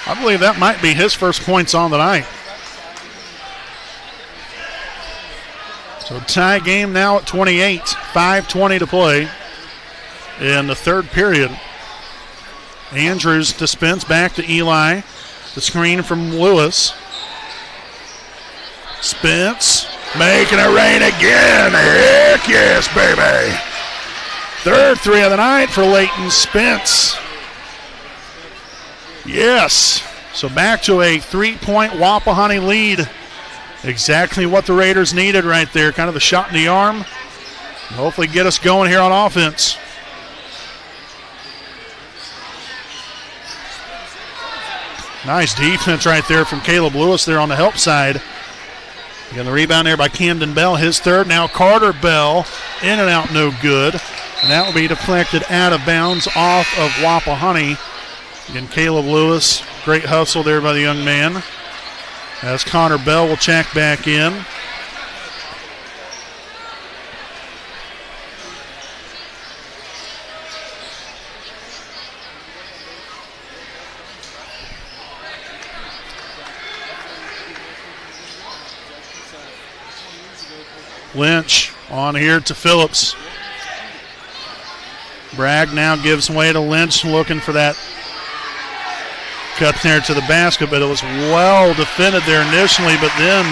I believe that might be his first points on the night. So tie game now at 28, 5:20 to play in the third period. Andrews to Spence, back to Eli. The screen from Lewis. Spence making it rain again. Heck yes, baby. Third 3 of the night for Leighton Spence. Yes. So back to a 3-point Wapahani lead. Exactly what the Raiders needed right there. Kind of a shot in the arm. And hopefully get us going here on offense. Nice defense right there from Caleb Lewis there on the help side. Again, the rebound there by Camden Bell, his third. Now Carter Bell, in and out, no good. And that will be deflected out of bounds off of Wapahani. Again, Caleb Lewis, great hustle there by the young man. As Connor Bell will check back in. Lynch on here to Phillips. Bragg now gives way to Lynch, looking for that cut there to the basket, but it was well defended there initially, but then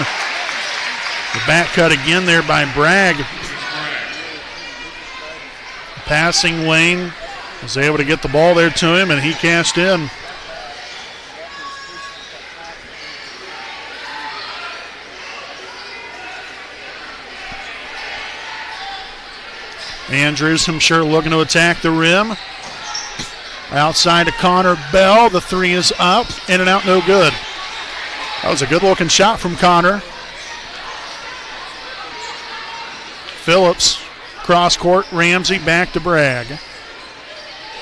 the back cut again there by Bragg. Passing lane, was able to get the ball there to him, and he cashed in. Andrews, I'm sure, looking to attack the rim. Outside to Connor Bell. The three is up. In and out, no good. That was a good-looking shot from Connor. Phillips, cross-court. Ramsey back to Bragg.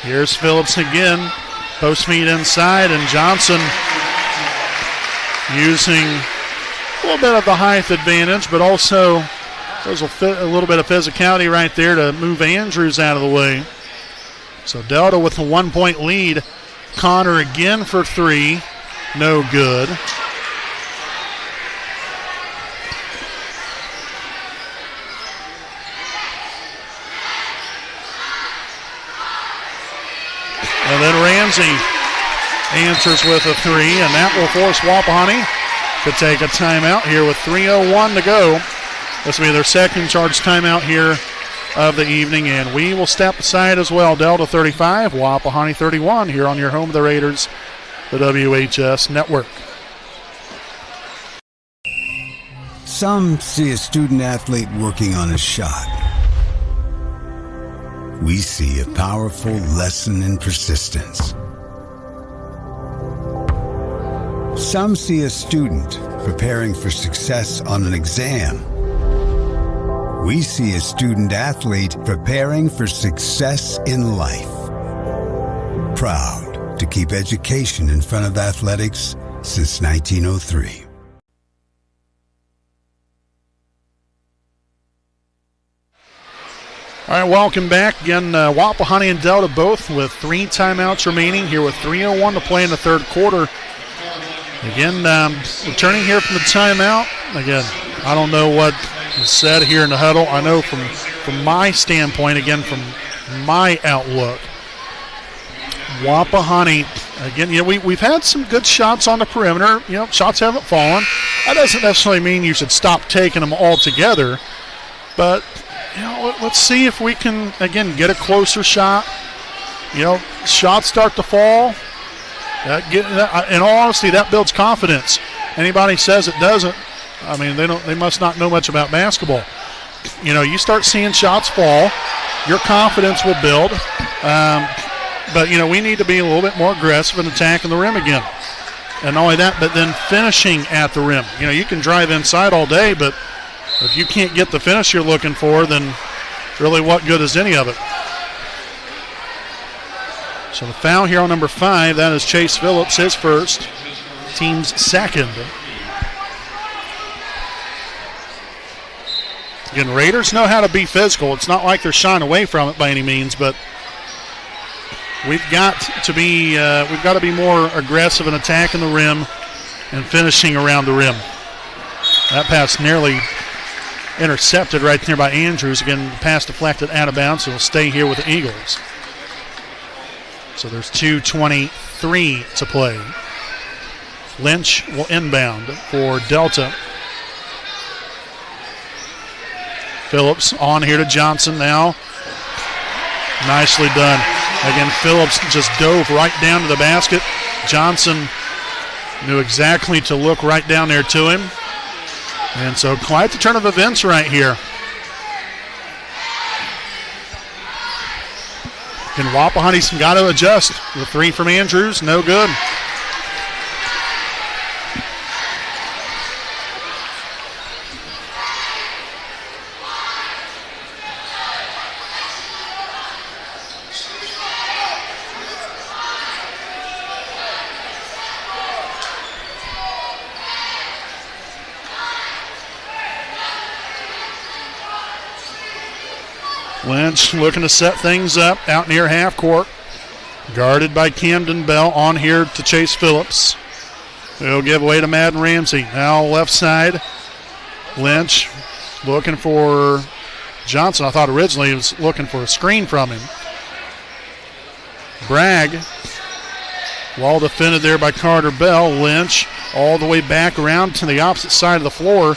Here's Phillips again. Post feed inside, and Johnson using a little bit of the height advantage, but also there's a little bit of physicality right there to move Andrews out of the way. So Delta with a 1-point lead. Connor again for three. No good. And then Ramsey answers with a three, and that will force Wapahani to take a timeout here with 3:01 to go. This will be their second charge timeout here of the evening, and we will step aside as well. Delta 35, Wapahani 31 here on your home of the Raiders, the WHS Network. Some see a student athlete working on a shot. We see a powerful lesson in persistence. Some see a student preparing for success on an exam. We see a student athlete preparing for success in life. Proud to keep education in front of athletics since 1903. All right, welcome back. Again, Wapahani and Delta both with 3 timeouts remaining here with 3:01 to play in the third quarter. Again, returning here from the timeout. Again, I don't know what is said here in the huddle. I know from my standpoint, again, from my outlook, Wapahani, again, we've had some good shots on the perimeter. Shots haven't fallen. That doesn't necessarily mean you should stop taking them altogether, but let's see if we can, again, get a closer shot. Shots start to fall. In all honesty, that builds confidence. Anybody says it doesn't, I mean, they must not know much about basketball. You start seeing shots fall, your confidence will build. But we need to be a little bit more aggressive in attacking the rim again. And not only that, but then finishing at the rim. You can drive inside all day, but if you can't get the finish you're looking for, then really what good is any of it? So the foul here on number 5, that is Chase Phillips, his first, team's second. Again, Raiders know how to be physical. It's not like they're shying away from it by any means, but we've got to be more aggressive in attacking the rim and finishing around the rim. That pass nearly intercepted right there by Andrews. Again, the pass deflected out of bounds, so he'll stay here with the Eagles. So there's 2:23 to play. Lynch will inbound for Delta. Phillips on here to Johnson now. Nicely done. Again, Phillips just dove right down to the basket. Johnson knew exactly to look right down there to him. And so quite the turn of events right here. And Wapahani's got to adjust. The three from Andrews, no good. Lynch looking to set things up out near half court. Guarded by Camden Bell. On here to Chase Phillips. He'll give away to Madden Ramsey. Now left side. Lynch looking for Johnson. I thought originally he was looking for a screen from him. Bragg. Well defended there by Carter Bell. Lynch all the way back around to the opposite side of the floor.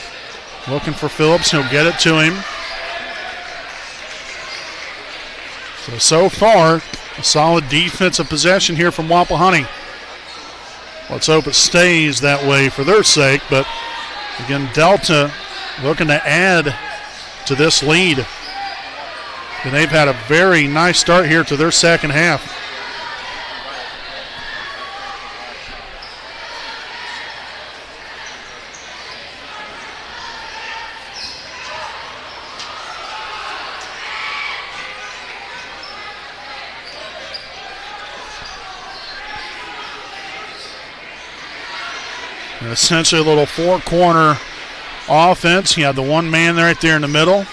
Looking for Phillips. He'll get it to him. So far, a solid defensive possession here from Wapahani. Let's hope it stays that way for their sake, but again, Delta looking to add to this lead. And they've had a very nice start here to their second half. And essentially a little four-corner offense. You have the one man right there in the middle.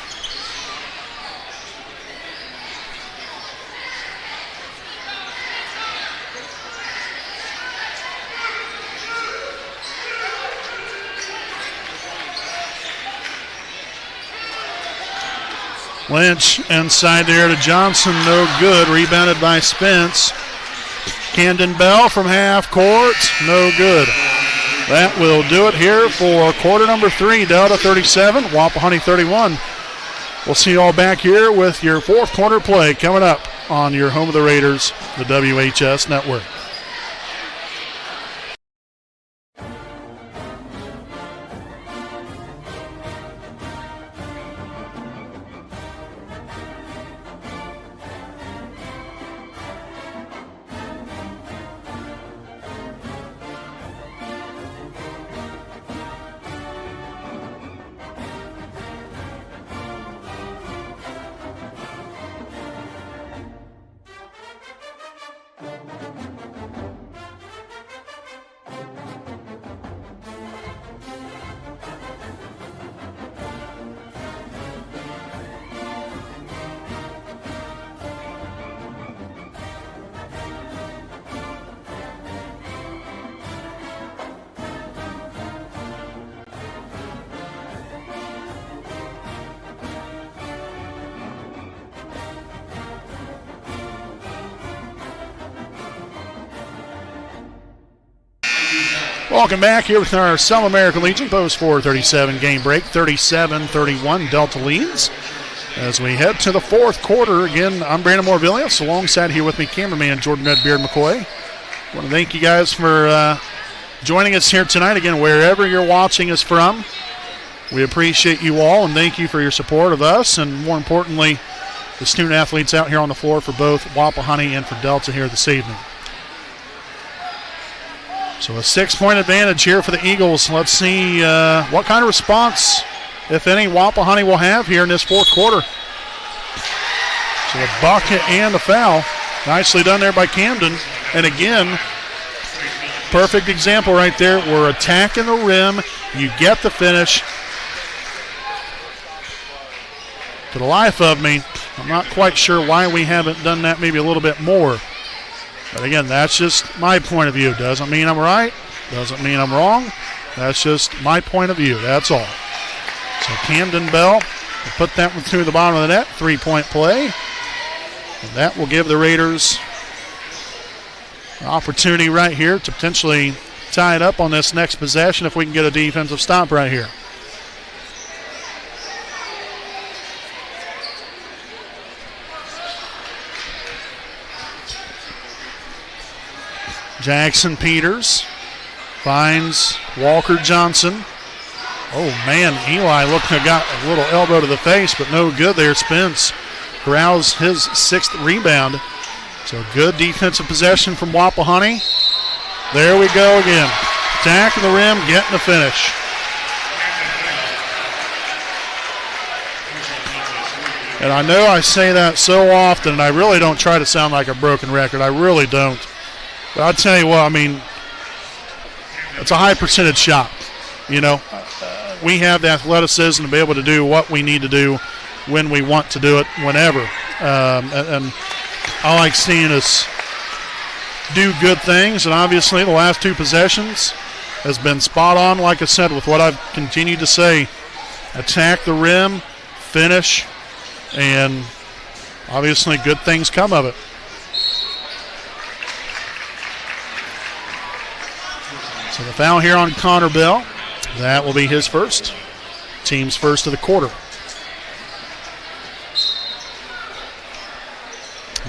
Lynch inside there to Johnson, no good. Rebounded by Spence. Camden Bell from half court, no good. That will do it here for quarter number 3. Delta 37, Wapahani 31. We'll see you all back here with your fourth quarter play coming up on your home of the Raiders, the WHS Network. Welcome back here with our South American Legion Post 437 game break. 37-31 Delta leads. As we head to the fourth quarter, again, I'm Brandon Morvillius. Alongside here with me, cameraman Jordan Redbeard McCoy. I want to thank you guys for joining us here tonight. Again, wherever you're watching us from, we appreciate you all and thank you for your support of us and, more importantly, the student athletes out here on the floor for both Wapahani and for Delta here this evening. So a 6-point advantage here for the Eagles. Let's see what kind of response, if any, Wapahani will have here in this fourth quarter. So a bucket and a foul. Nicely done there by Camden. And again, perfect example right there. We're attacking the rim. You get the finish. To the life of me, I'm not quite sure why we haven't done that maybe a little bit more. But again, that's just my point of view. Doesn't mean I'm right. Doesn't mean I'm wrong. That's just my point of view. That's all. So Camden Bell will put that one through the bottom of the net. 3-point play. And that will give the Raiders an opportunity right here to potentially tie it up on this next possession if we can get a defensive stop right here. Jackson Peters finds Walker Johnson. Oh, man, Eli looking to have got a little elbow to the face, but no good there. Spence corrals his 6th rebound. So good defensive possession from Wapahani. There we go again. Attacking the rim, getting the finish. And I know I say that so often, and I really don't try to sound like a broken record. I really don't. But I'll tell you what, I mean, it's a high percentage shot. You know, we have the athleticism to be able to do what we need to do when we want to do it, whenever. And I like seeing us do good things. And obviously the last 2 possessions has been spot on, like I said, with what I've continued to say. Attack the rim, finish, and obviously good things come of it. So the foul here on Connor Bell. That will be his first. Team's first of the quarter.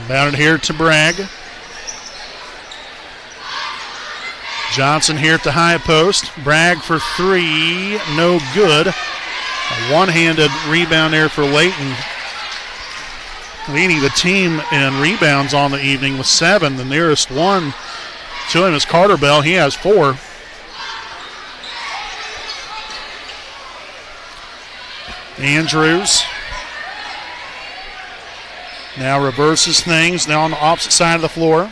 Bounded here to Bragg. Johnson here at the high post. Bragg for 3, no good. A one-handed rebound there for Layton. leading the team in rebounds on the evening with 7. The nearest one to him is Carter Bell. He has 4. Andrews now reverses things, now on the opposite side of the floor.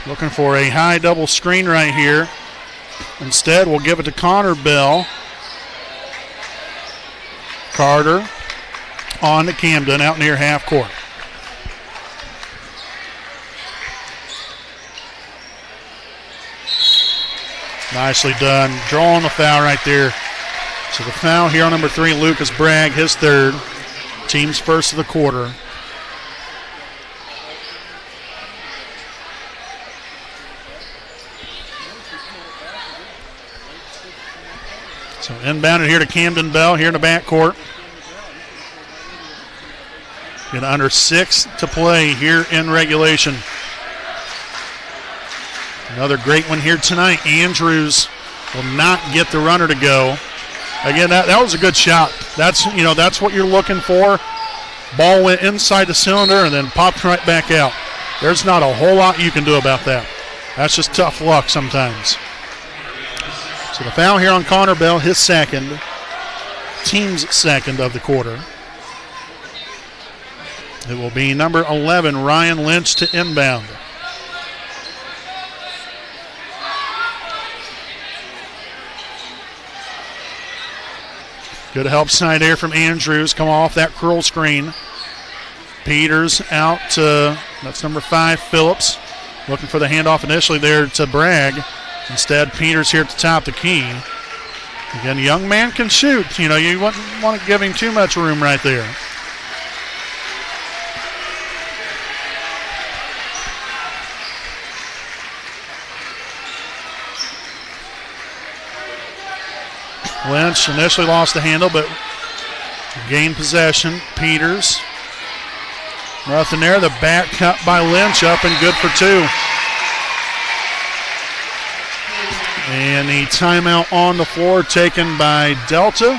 Looking for a high double screen right here. Instead, we'll give it to Connor Bell. Carter on to Camden out near half court. Nicely done. Drawing the foul right there. So the foul here on number 3, Lucas Bragg, his 3rd. Team's first of the quarter. So inbounded here to Camden Bell here in the backcourt. Get under 6 to play here in regulation. Another great one here tonight. Andrews will not get the runner to go. Again, that was a good shot. That's what you're looking for. Ball went inside the cylinder and then popped right back out. There's not a whole lot you can do about that. That's just tough luck sometimes. So the foul here on Connor Bell, his 2nd, team's 2nd of the quarter. It will be number 11, Ryan Lynch, to inbound. Good help side there from Andrews. Come off that curl screen. Peters out to, that's number 5, Phillips. Looking for the handoff initially there to Bragg. Instead, Peters here at the top of the key. Again, young man can shoot. You wouldn't want to give him too much room right there. Lynch initially lost the handle, but gained possession. Peters. Nothing there. The back cut by Lynch, up and good for 2. And the timeout on the floor taken by Delta.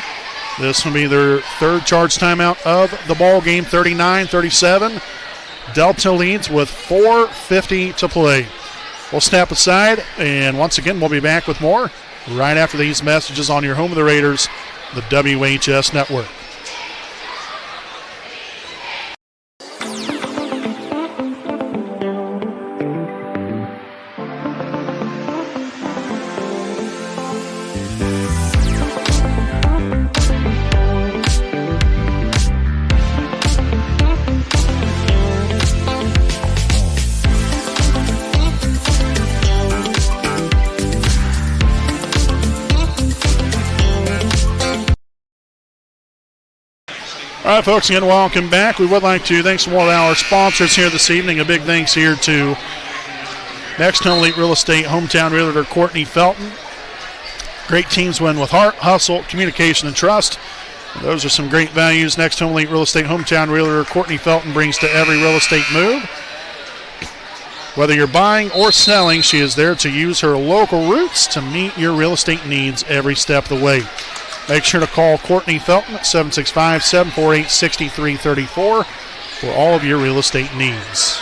This will be their 3rd charge timeout of the ball game, 39-37. Delta leads with 4:50 to play. We'll step aside, and once again, we'll be back with more right after these messages on your home of the Raiders, the WHS Network. All right, folks, again, welcome back. We would like to thank some more of our sponsors here this evening. A big thanks here to Next Home Elite Real Estate hometown realtor Courtney Felton. Great teams win with heart, hustle, communication, and trust. Those are some great values Next Home Elite Real Estate hometown realtor Courtney Felton brings to every real estate move. Whether you're buying or selling, she is there to use her local roots to meet your real estate needs every step of the way. Make sure to call Courtney Felton at 765-748-6334 for all of your real estate needs.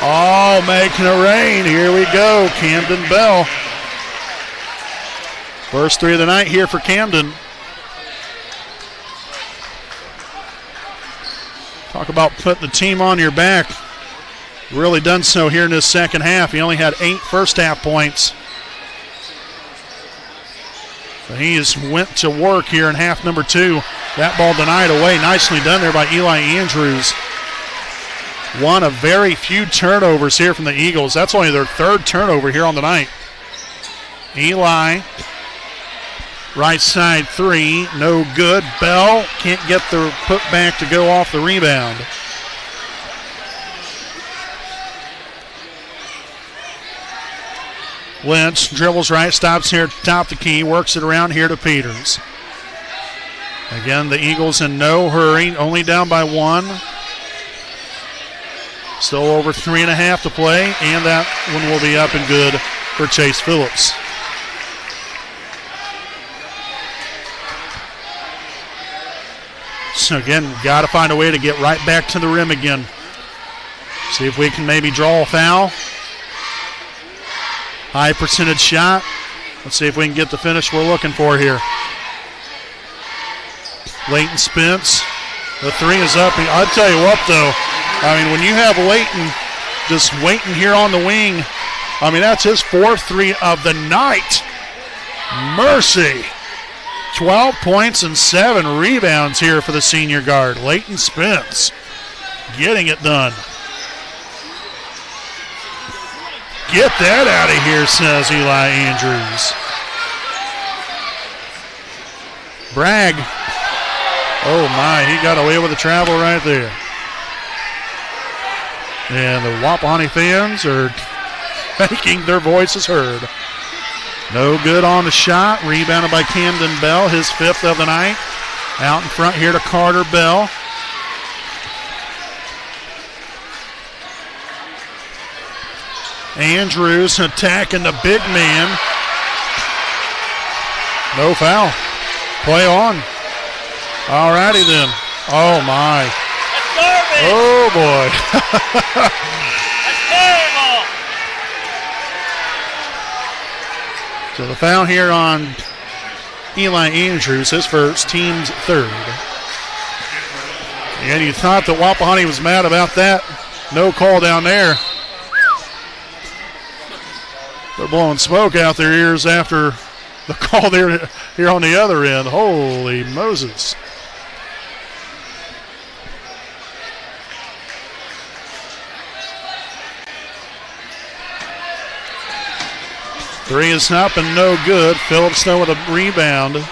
Oh, making it rain. Here we go. Camden Bell. First 3 of the night here for Camden. Talk about putting the team on your back. Really done so here in this second half. He only had 8 first half points. But he has went to work here in half number 2. That ball denied away. Nicely done there by Eli Andrews. One of very few turnovers here from the Eagles. That's only their 3rd turnover here on the night. Eli, right side 3, no good. Bell can't get the putback to go off the rebound. Lynch dribbles right, stops here at the top of the key, works it around here to Peters. Again, the Eagles in no hurry, only down by 1. Still over 3.5 to play, and that one will be up and good for Chase Phillips. So again, got to find a way to get right back to the rim again. See if we can maybe draw a foul. High percentage shot. Let's see if we can get the finish we're looking for here. Leighton Spence. The three is up. I'll tell you what, though. I mean, when you have Leighton just waiting here on the wing, I mean, that's his fourth three of the night. Mercy. 12 points and 7 rebounds here for the senior guard. Leighton Spence getting it done. Get that out of here, says Eli Andrews. Bragg. Oh, my, he got away with the travel right there. And the Wapahani fans are making their voices heard. No good on the shot. Rebounded by Camden Bell, his 5th of the night. Out in front here to Carter Bell. Andrews attacking the big man. No foul. Play on. All righty then. Oh, my. That's garbage. Oh, boy. That's terrible. So the foul here on Eli Andrews, his first, team's 3rd. And you thought that Wapahani was mad about that. No call down there. They're blowing smoke out their ears after the call there here on the other end. Holy Moses. Three is up and no good. Phillips though with a rebound.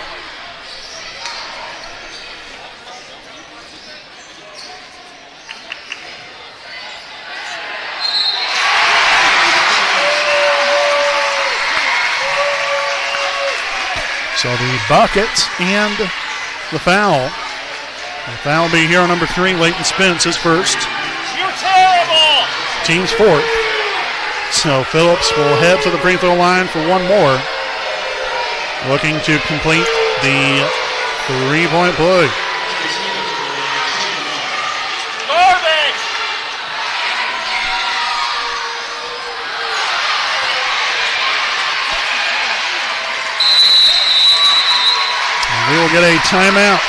So the bucket and the foul. The foul will be here on number 3, Leighton Spence, his first. You're terrible. Team's 4th. So Phillips will head to the free throw line for one more. Looking to complete the 3-point play. Garbage. We will get a timeout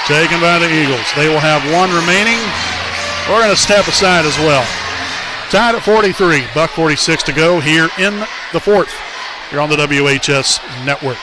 taken by the Eagles. They will have one remaining. We're going to step aside as well. Tied at 43, $1:46 to go here in the 4th. Here on the WHS Network.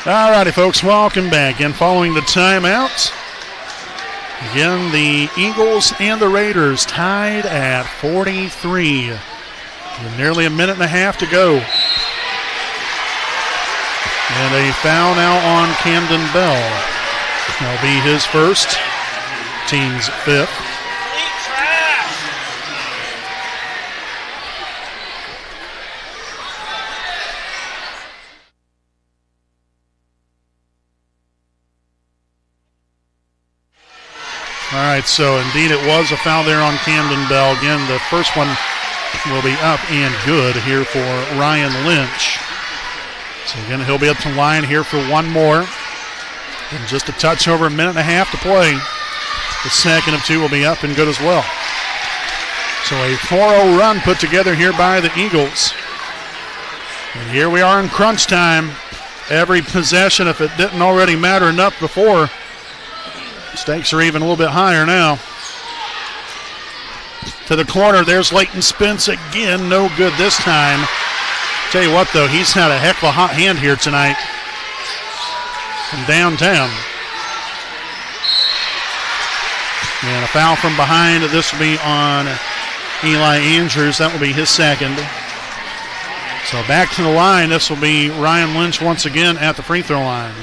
All righty, folks, welcome back. And following the timeout, again, the Eagles and the Raiders tied at 43. With nearly a minute and a half to go. And a foul now on Camden Bell. That'll be his first, team's 5th. All right, so indeed it was a foul there on Camden Bell. Again, the first one will be up and good here for Ryan Lynch. So again, he'll be up to line here for one more. And just a touch over a minute and a half to play. The second of two will be up and good as well. So a 4-0 run put together here by the Eagles. And here we are in crunch time. Every possession, if it didn't already matter enough before, stakes are even a little bit higher now. To the corner, there's Leighton Spence again. No good this time. Tell you what, though, he's had a heck of a hot hand here tonight from downtown. And a foul from behind. This will be on Eli Andrews. That will be his second. So back to the line. This will be Ryan Lynch once again at the free throw line.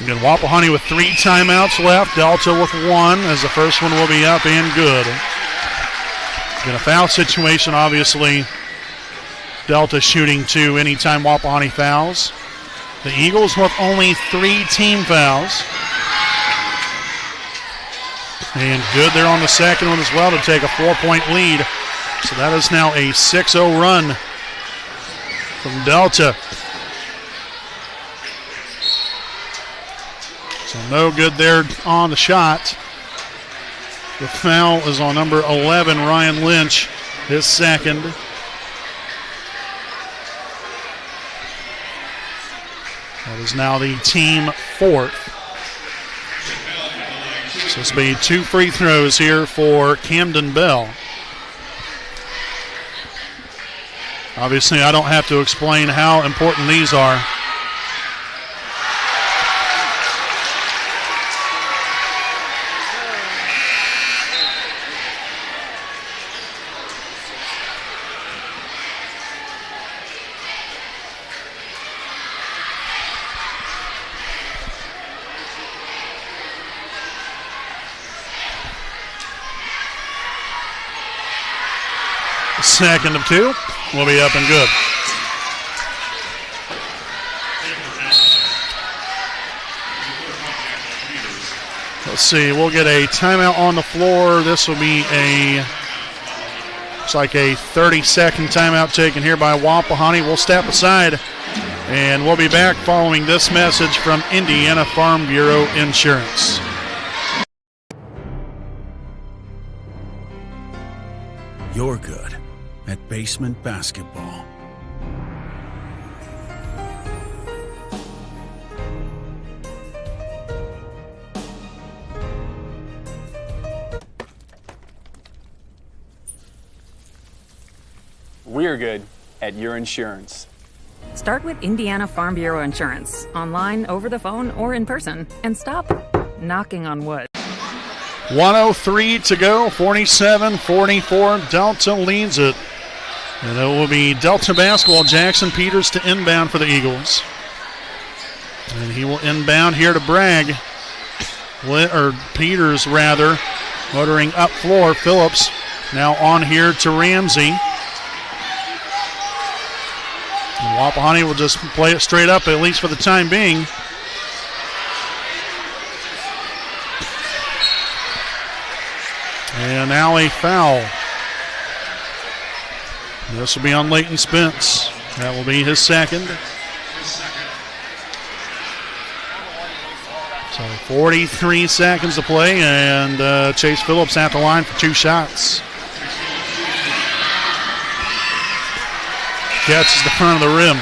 Again, Wapahani with 3 timeouts left. Delta with 1 as the first one will be up and good. Again, a foul situation, obviously. Delta shooting 2 anytime Wapahani fouls. The Eagles with only 3 team fouls. And good there on the second one as well to take a 4-point lead. So that is now a 6-0 run from Delta. So no good there on the shot. The foul is on number 11, Ryan Lynch, his second. That is now the team 4th. So this will be 2 free throws here for Camden Bell. Obviously, I don't have to explain how important these are. Second of 2 will be up and good. Let's see, we'll get a timeout on the floor. This will be looks like a 30-second timeout taken here by Wapahani. We'll step aside, and we'll be back following this message from Indiana Farm Bureau Insurance. You're good at basement basketball. We're good at your insurance. Start with Indiana Farm Bureau Insurance, online, over the phone, or in person, and stop knocking on wood. 1:03 to go, 47-44. Delta leads it. And it will be Delta basketball. Jackson Peters to inbound for the Eagles. And he will inbound here to Bragg. Or Peters, rather. Motoring up floor. Phillips now on here to Ramsey. And Wapahani will just play it straight up, at least for the time being. And now a foul. This will be on Leighton Spence. That will be his second. So 43 seconds to play, and Chase Phillips at the line for 2 shots. Catches the front of the rim.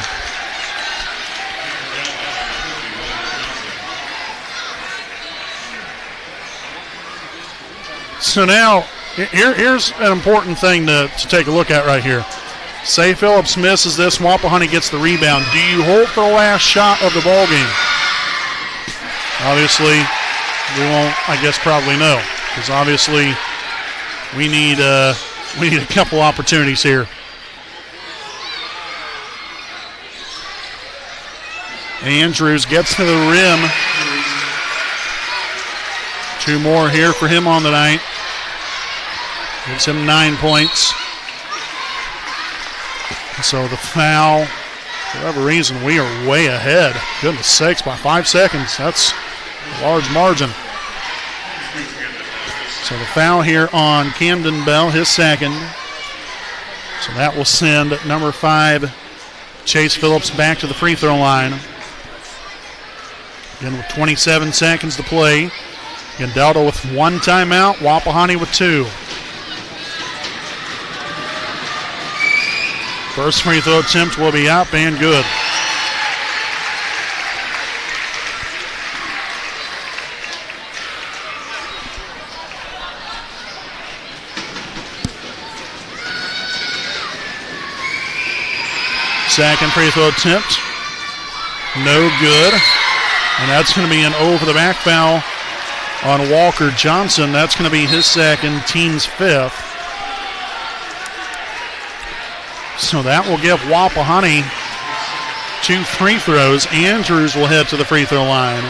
So now, here's an important thing to take a look at right here. Say Phillips misses this, Wapahani gets the rebound. Do you hold for the last shot of the ball game? Obviously, we won't, I guess, probably know, because obviously we need a couple opportunities here. Andrews gets to the rim. 2 more here for him on the night. Gives him 9 points. So the foul, for whatever reason, we are way ahead. Goodness sakes, by 5 seconds. That's a large margin. So the foul here on Camden Bell, his second. So that will send number 5, Chase Phillips back to the free throw line. Again with 27 seconds to play. Again, Delta with 1 timeout, Wapahani with 2. First free throw attempt will be up and good. Second free throw attempt, no good. And that's going to be an over the back foul on Walker Johnson. That's going to be his second, team's 5th. So that will give Wapahani 2 free throws. Andrews will head to the free throw line.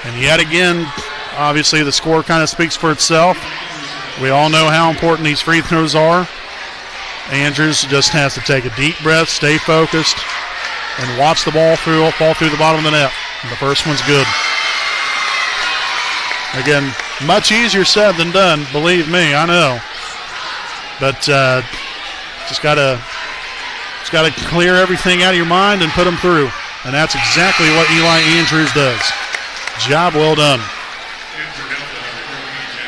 And yet again, obviously the score kind of speaks for itself. We all know how important these free throws are. Andrews just has to take a deep breath, stay focused, and watch the ball fall through the bottom of the net. And the first one's good. Again, much easier said than done, believe me, I know. But just gotta clear everything out of your mind and put them through. And that's exactly what Eli Andrews does. Job well done.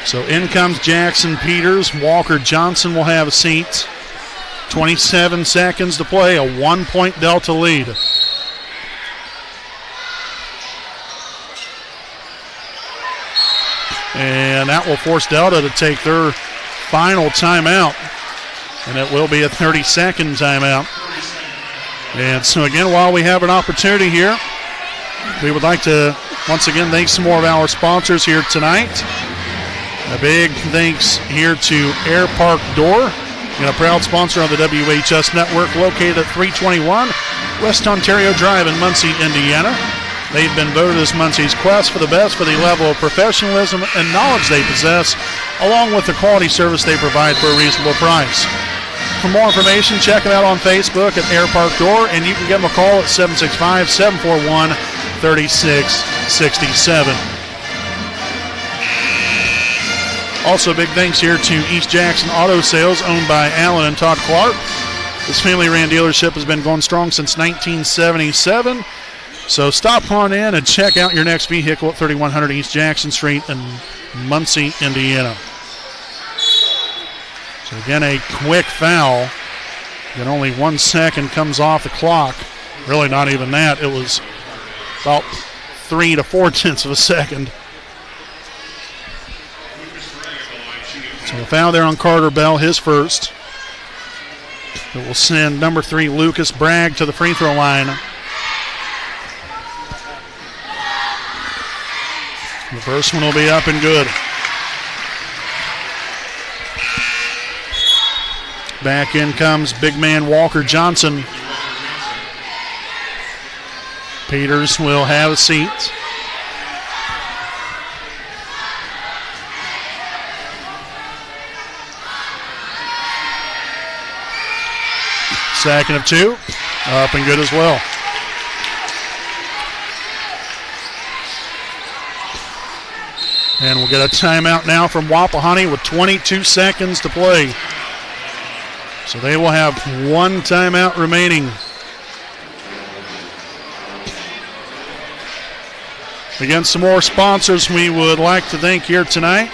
So in comes Jackson Peters. Walker Johnson will have a seat. 27 seconds to play, a 1-point Delta lead. And that will force Delta to take their final timeout. And it will be a 30-second timeout. And so again, while we have an opportunity here, we would like to once again thank some more of our sponsors here tonight. A big thanks here to Air Park Door, and a proud sponsor of the WHS Network, located at 321 West Ontario Drive in Muncie, Indiana. They've been voted as Muncie's quest for the best for the level of professionalism and knowledge they possess, along with the quality service they provide for a reasonable price. For more information, check them out on Facebook at Air Park Door, and you can give them a call at 765-741-3667. Also, big thanks here to East Jackson Auto Sales, owned by Alan and Todd Clark. This family-ran dealership has been going strong since 1977. So stop on in and check out your next vehicle at 3100 East Jackson Street in Muncie, Indiana. So again, a quick foul. Then only 1 second comes off the clock. Really not even that. It was about 3 to 4 tenths of a second. So a foul there on Carter Bell, his first. It will send number 3 Lucas Bragg to the free throw line. The first one will be up and good. Back in comes big man Walker Johnson. Peters will have a seat. Second of 2, up and good as well. And we'll get a timeout now from Wapahani with 22 seconds to play. So they will have 1 timeout remaining. Again, some more sponsors we would like to thank here tonight.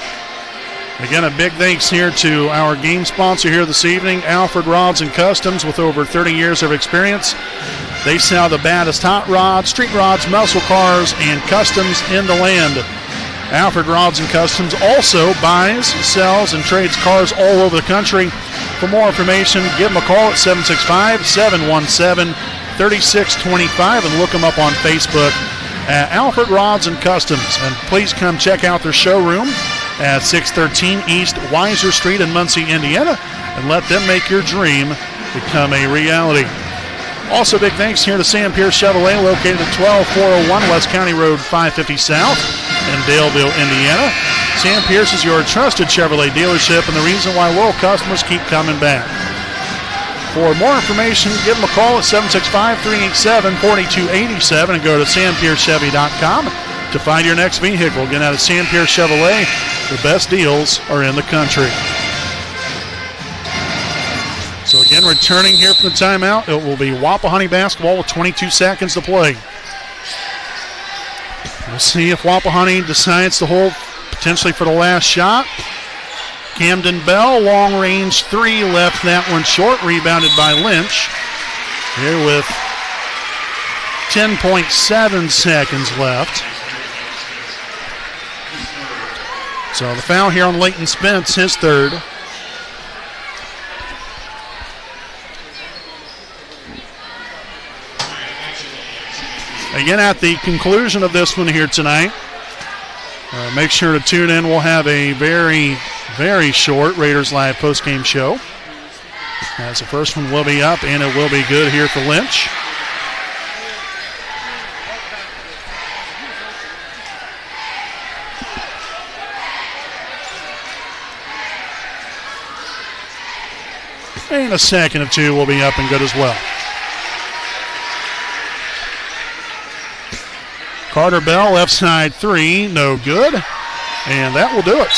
Again, a big thanks here to our game sponsor here this evening, Alfred Rods and Customs, with over 30 years of experience. They sell the baddest hot rods, street rods, muscle cars, and customs in the land. Alfred Rods and Customs also buys, sells, and trades cars all over the country. For more information, give them a call at 765-717-3625 and look them up on Facebook at Alfred Rods and Customs. And please come check out their showroom at 613 East Weiser Street in Muncie, Indiana, and let them make your dream become a reality. Also, big thanks here to Sam Pierce Chevrolet, located at 12401 West County Road 550 South in Daleville, Indiana. Sam Pierce is your trusted Chevrolet dealership and the reason why loyal customers keep coming back. For more information, give them a call at 765-387-4287 and go to sampierchevy.com to find your next vehicle. Again, out of Sam Pierce Chevrolet, the best deals are in the country. So again, returning here from the timeout, it will be Wapahani basketball with 22 seconds to play. We'll see if Wapahani decides to hold potentially for the last shot. Camden Bell, long range three, left that one short, rebounded by Lynch. Here with 10.7 seconds left. So the foul here on Leighton Spence, his third. Again, at the conclusion of this one here tonight, make sure to tune in. We'll have a very, very short Raiders Live postgame show, as the first one will be up, and it will be good here for Lynch. And a second of two will be up and good as well. Carter Bell, left side three, no good. And that will do it.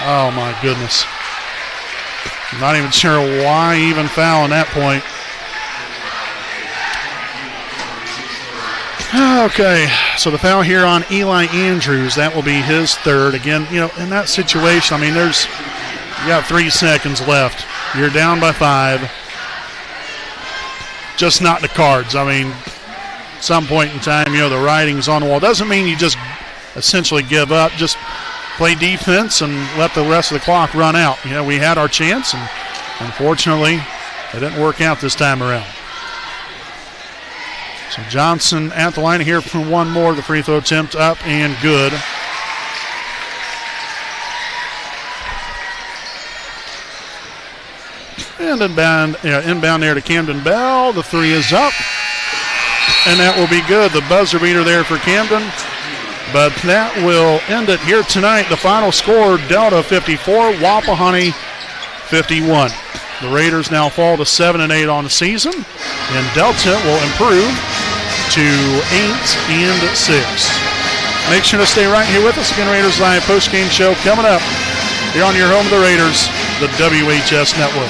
Oh, my goodness. I'm not even sure why even foul on that point. Okay, so the foul here on Eli Andrews, that will be his third. Again, in that situation, you got 3 seconds left. You're down by 5. Just not the cards. Some point in time, the writing's on the wall. Doesn't mean you just essentially give up. Just play defense and let the rest of the clock run out. We had our chance, and unfortunately, it didn't work out this time around. So Johnson at the line here for one more. The free throw attempt up and good. And inbound there to Camden Bell. The three is up. And that will be good. The buzzer beater there for Camden. But that will end it here tonight. The final score, Delta 54, Wapahani 51. The Raiders now fall to 7-8 on the season. And Delta will improve to 8-6. Make sure to stay right here with us. Again, Raiders Live postgame show coming up here on your home of the Raiders, the WHS Network.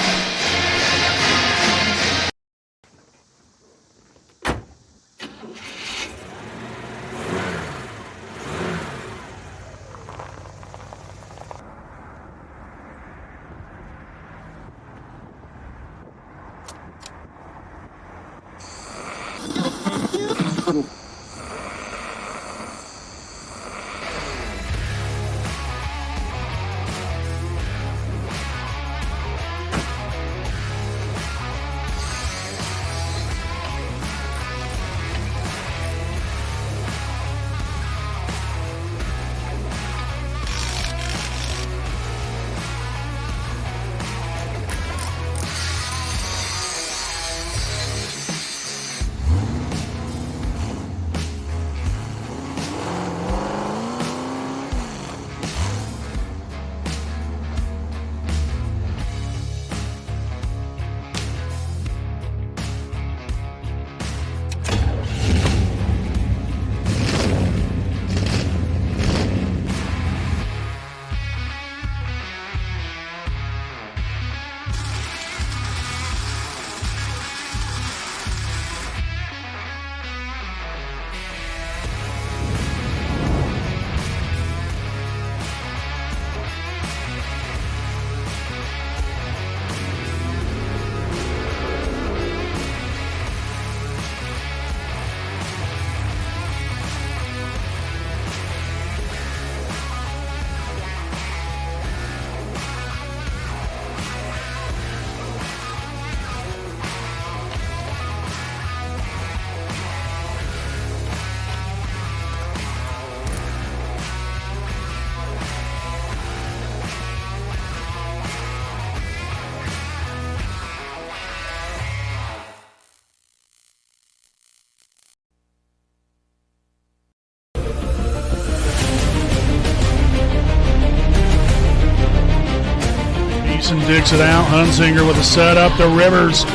Digs it out. Hunzinger with a setup to Rivers.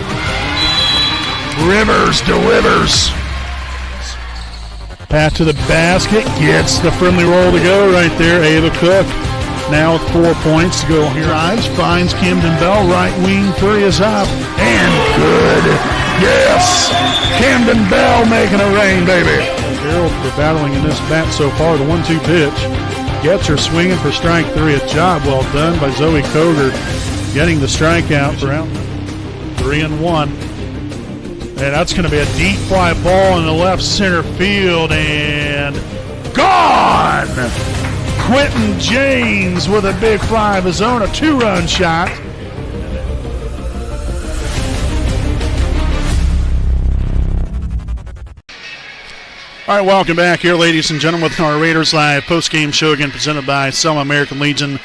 Rivers delivers. Pat to the basket. Gets the friendly roll to go right there. Ava Cook now with 4 points to go here. Ives finds Camden Bell, right wing, three is up, and good. Yes! Camden Bell making it rain, baby. Carroll for battling in this bat so far, the 1-2 pitch. Gets her swinging for strike three. A job well done by Zoe Koger, getting the strikeout for out 3-1. And that's going to be a deep fly ball in the left center field, and gone! Quentin James with a big fly of his own, a two-run shot. All right, welcome back here, ladies and gentlemen, with our Raiders Live post-game show, again presented by Selma American Legion,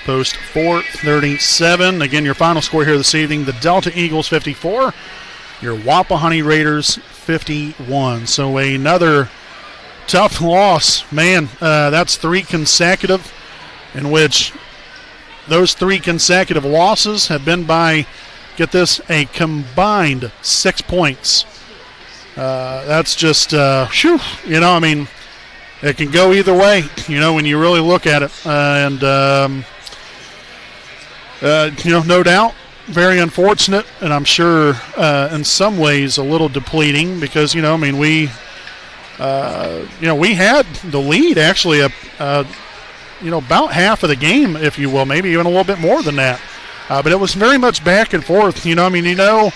post 437. Again, your final score here this evening, the Delta Eagles 54, your Wapahani Raiders 51. So another tough loss. Man, that's three consecutive, in which those three consecutive losses have been by, get this, a combined 6 points. That's just, you know, I mean, it can go either way, you know, when you really look at it. You know, no doubt, very unfortunate, and I'm sure in some ways a little depleting because, you know, I mean, we had the lead actually, you know, about half of the game, if you will, maybe even a little bit more than that. But it was very much back and forth, you know, I mean, you know,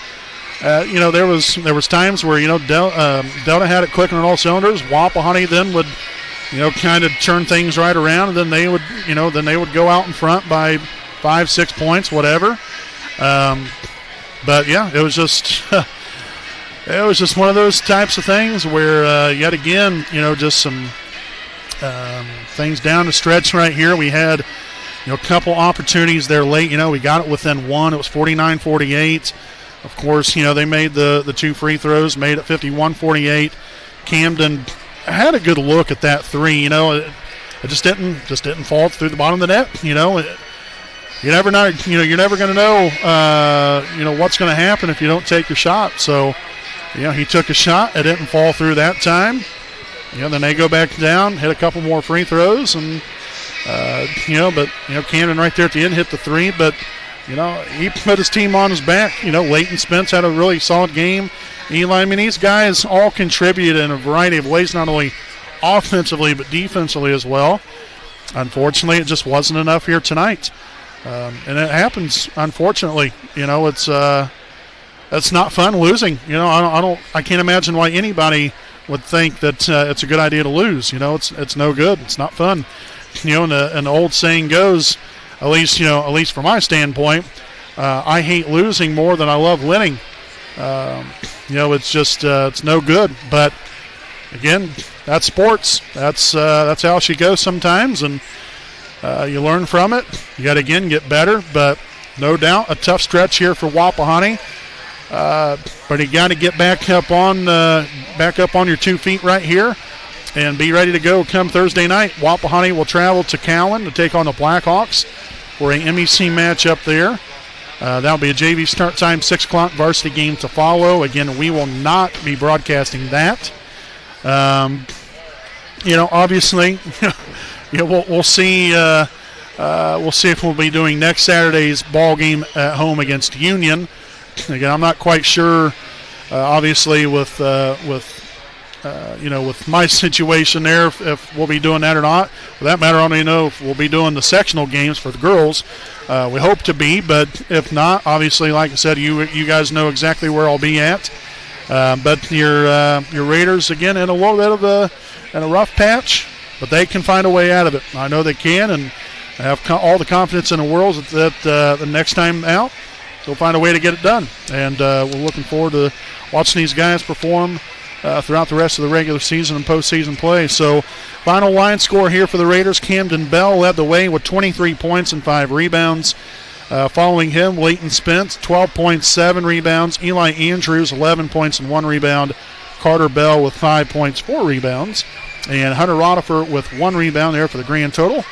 there was times where, you know, Delta had it clicking on all cylinders. Wapahani then would, you know, kind of turn things right around, and then they would, you know, go out in front by 5-6 points, whatever. But yeah, it was just one of those types of things where yet again, you know, just some things down the stretch right here. We had, you know, a couple opportunities there late. You know, we got it within one. It was 49-48. Of course, you know, they made the two free throws, made it 51-48. Camden had a good look at that three. You know, it just didn't fall through the bottom of the net. You know, you're never going to know, you know, what's going to happen if you don't take your shot. So, you know, he took a shot. It didn't fall through that time. You know, then they go back down, hit a couple more free throws, and you know, but you know, Camden right there at the end hit the three, but. You know, he put his team on his back. You know, Leighton Spence had a really solid game. Eli, I mean, these guys all contributed in a variety of ways, not only offensively but defensively as well. Unfortunately, it just wasn't enough here tonight. And it happens, unfortunately. You know, it's not fun losing. You know, I can't imagine why anybody would think that it's a good idea to lose. You know, it's no good. It's not fun. You know, and the old saying goes, at least from my standpoint, I hate losing more than I love winning. You know, it's just it's no good. But again, that's sports. That's how she goes sometimes, and you learn from it. You got to again get better. But no doubt, a tough stretch here for Wapahani. But you got to get back up on your 2 feet right here, and be ready to go come Thursday night. Wapahani will travel to Cowan to take on the Blackhawks for a MEC match up there. That'll be a JV start time, 6 o'clock, varsity game to follow. Again, we will not be broadcasting that. You know, obviously, you know, we'll see. We'll see if we'll be doing next Saturday's ball game at home against Union. Again, I'm not quite sure. Obviously, with you know, with my situation there, if we'll be doing that or not. For that matter, I don't even know if we'll be doing the sectional games for the girls. We hope to be, but if not, obviously, like I said, you guys know exactly where I'll be at. But your Raiders, again, in a little bit of a rough patch, but they can find a way out of it. I know they can, and I have all the confidence in the world that the next time out, they'll find a way to get it done. And we're looking forward to watching these guys perform throughout the rest of the regular season and postseason play. So, final line score here for the Raiders. Camden Bell led the way with 23 points and 5 rebounds. Following him, Leighton Spence, 12.7 rebounds. Eli Andrews, 11 points and 1 rebound. Carter Bell with 5 points, 4 rebounds. And Hunter Rodifer with 1 rebound there for the grand total.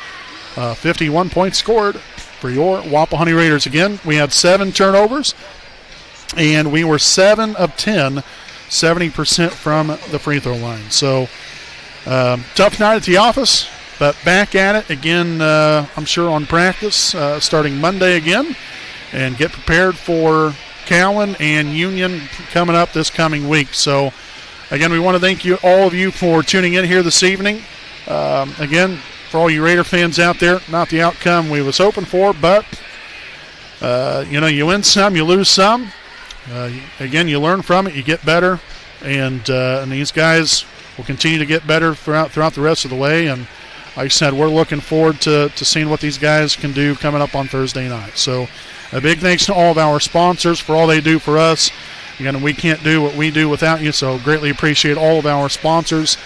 51 points scored for your Wapahani Raiders. Again, we had 7 turnovers, and we were 7 of 10, 70% from the free throw line. So, tough night at the office, But back at it again, I'm sure on practice, starting Monday again, and get prepared for Cowan and Union coming up this coming week. So, again, we want to thank you, all of you, for tuning in here this evening. Again, for all you Raider fans out there, not the outcome we was hoping for, but, you win some, you lose some. Again, you learn from it, you get better, and these guys will continue to get better throughout the rest of the way. And like I said, we're looking forward to seeing what these guys can do coming up on Thursday night. So a big thanks to all of our sponsors for all they do for us. Again, we can't do what we do without you, so greatly appreciate all of our sponsors.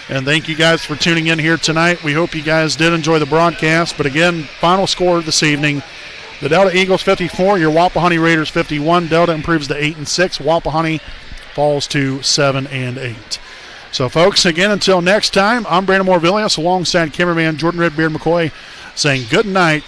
And thank you guys for tuning in here tonight. We hope you guys did enjoy the broadcast. But again, final score this evening, the Delta Eagles 54, your Wapahani Raiders 51. Delta improves to 8-6. Wapahani falls to 7-8. So, folks, again, until next time, I'm Brandon Moore-Villius alongside cameraman Jordan Redbeard McCoy saying good night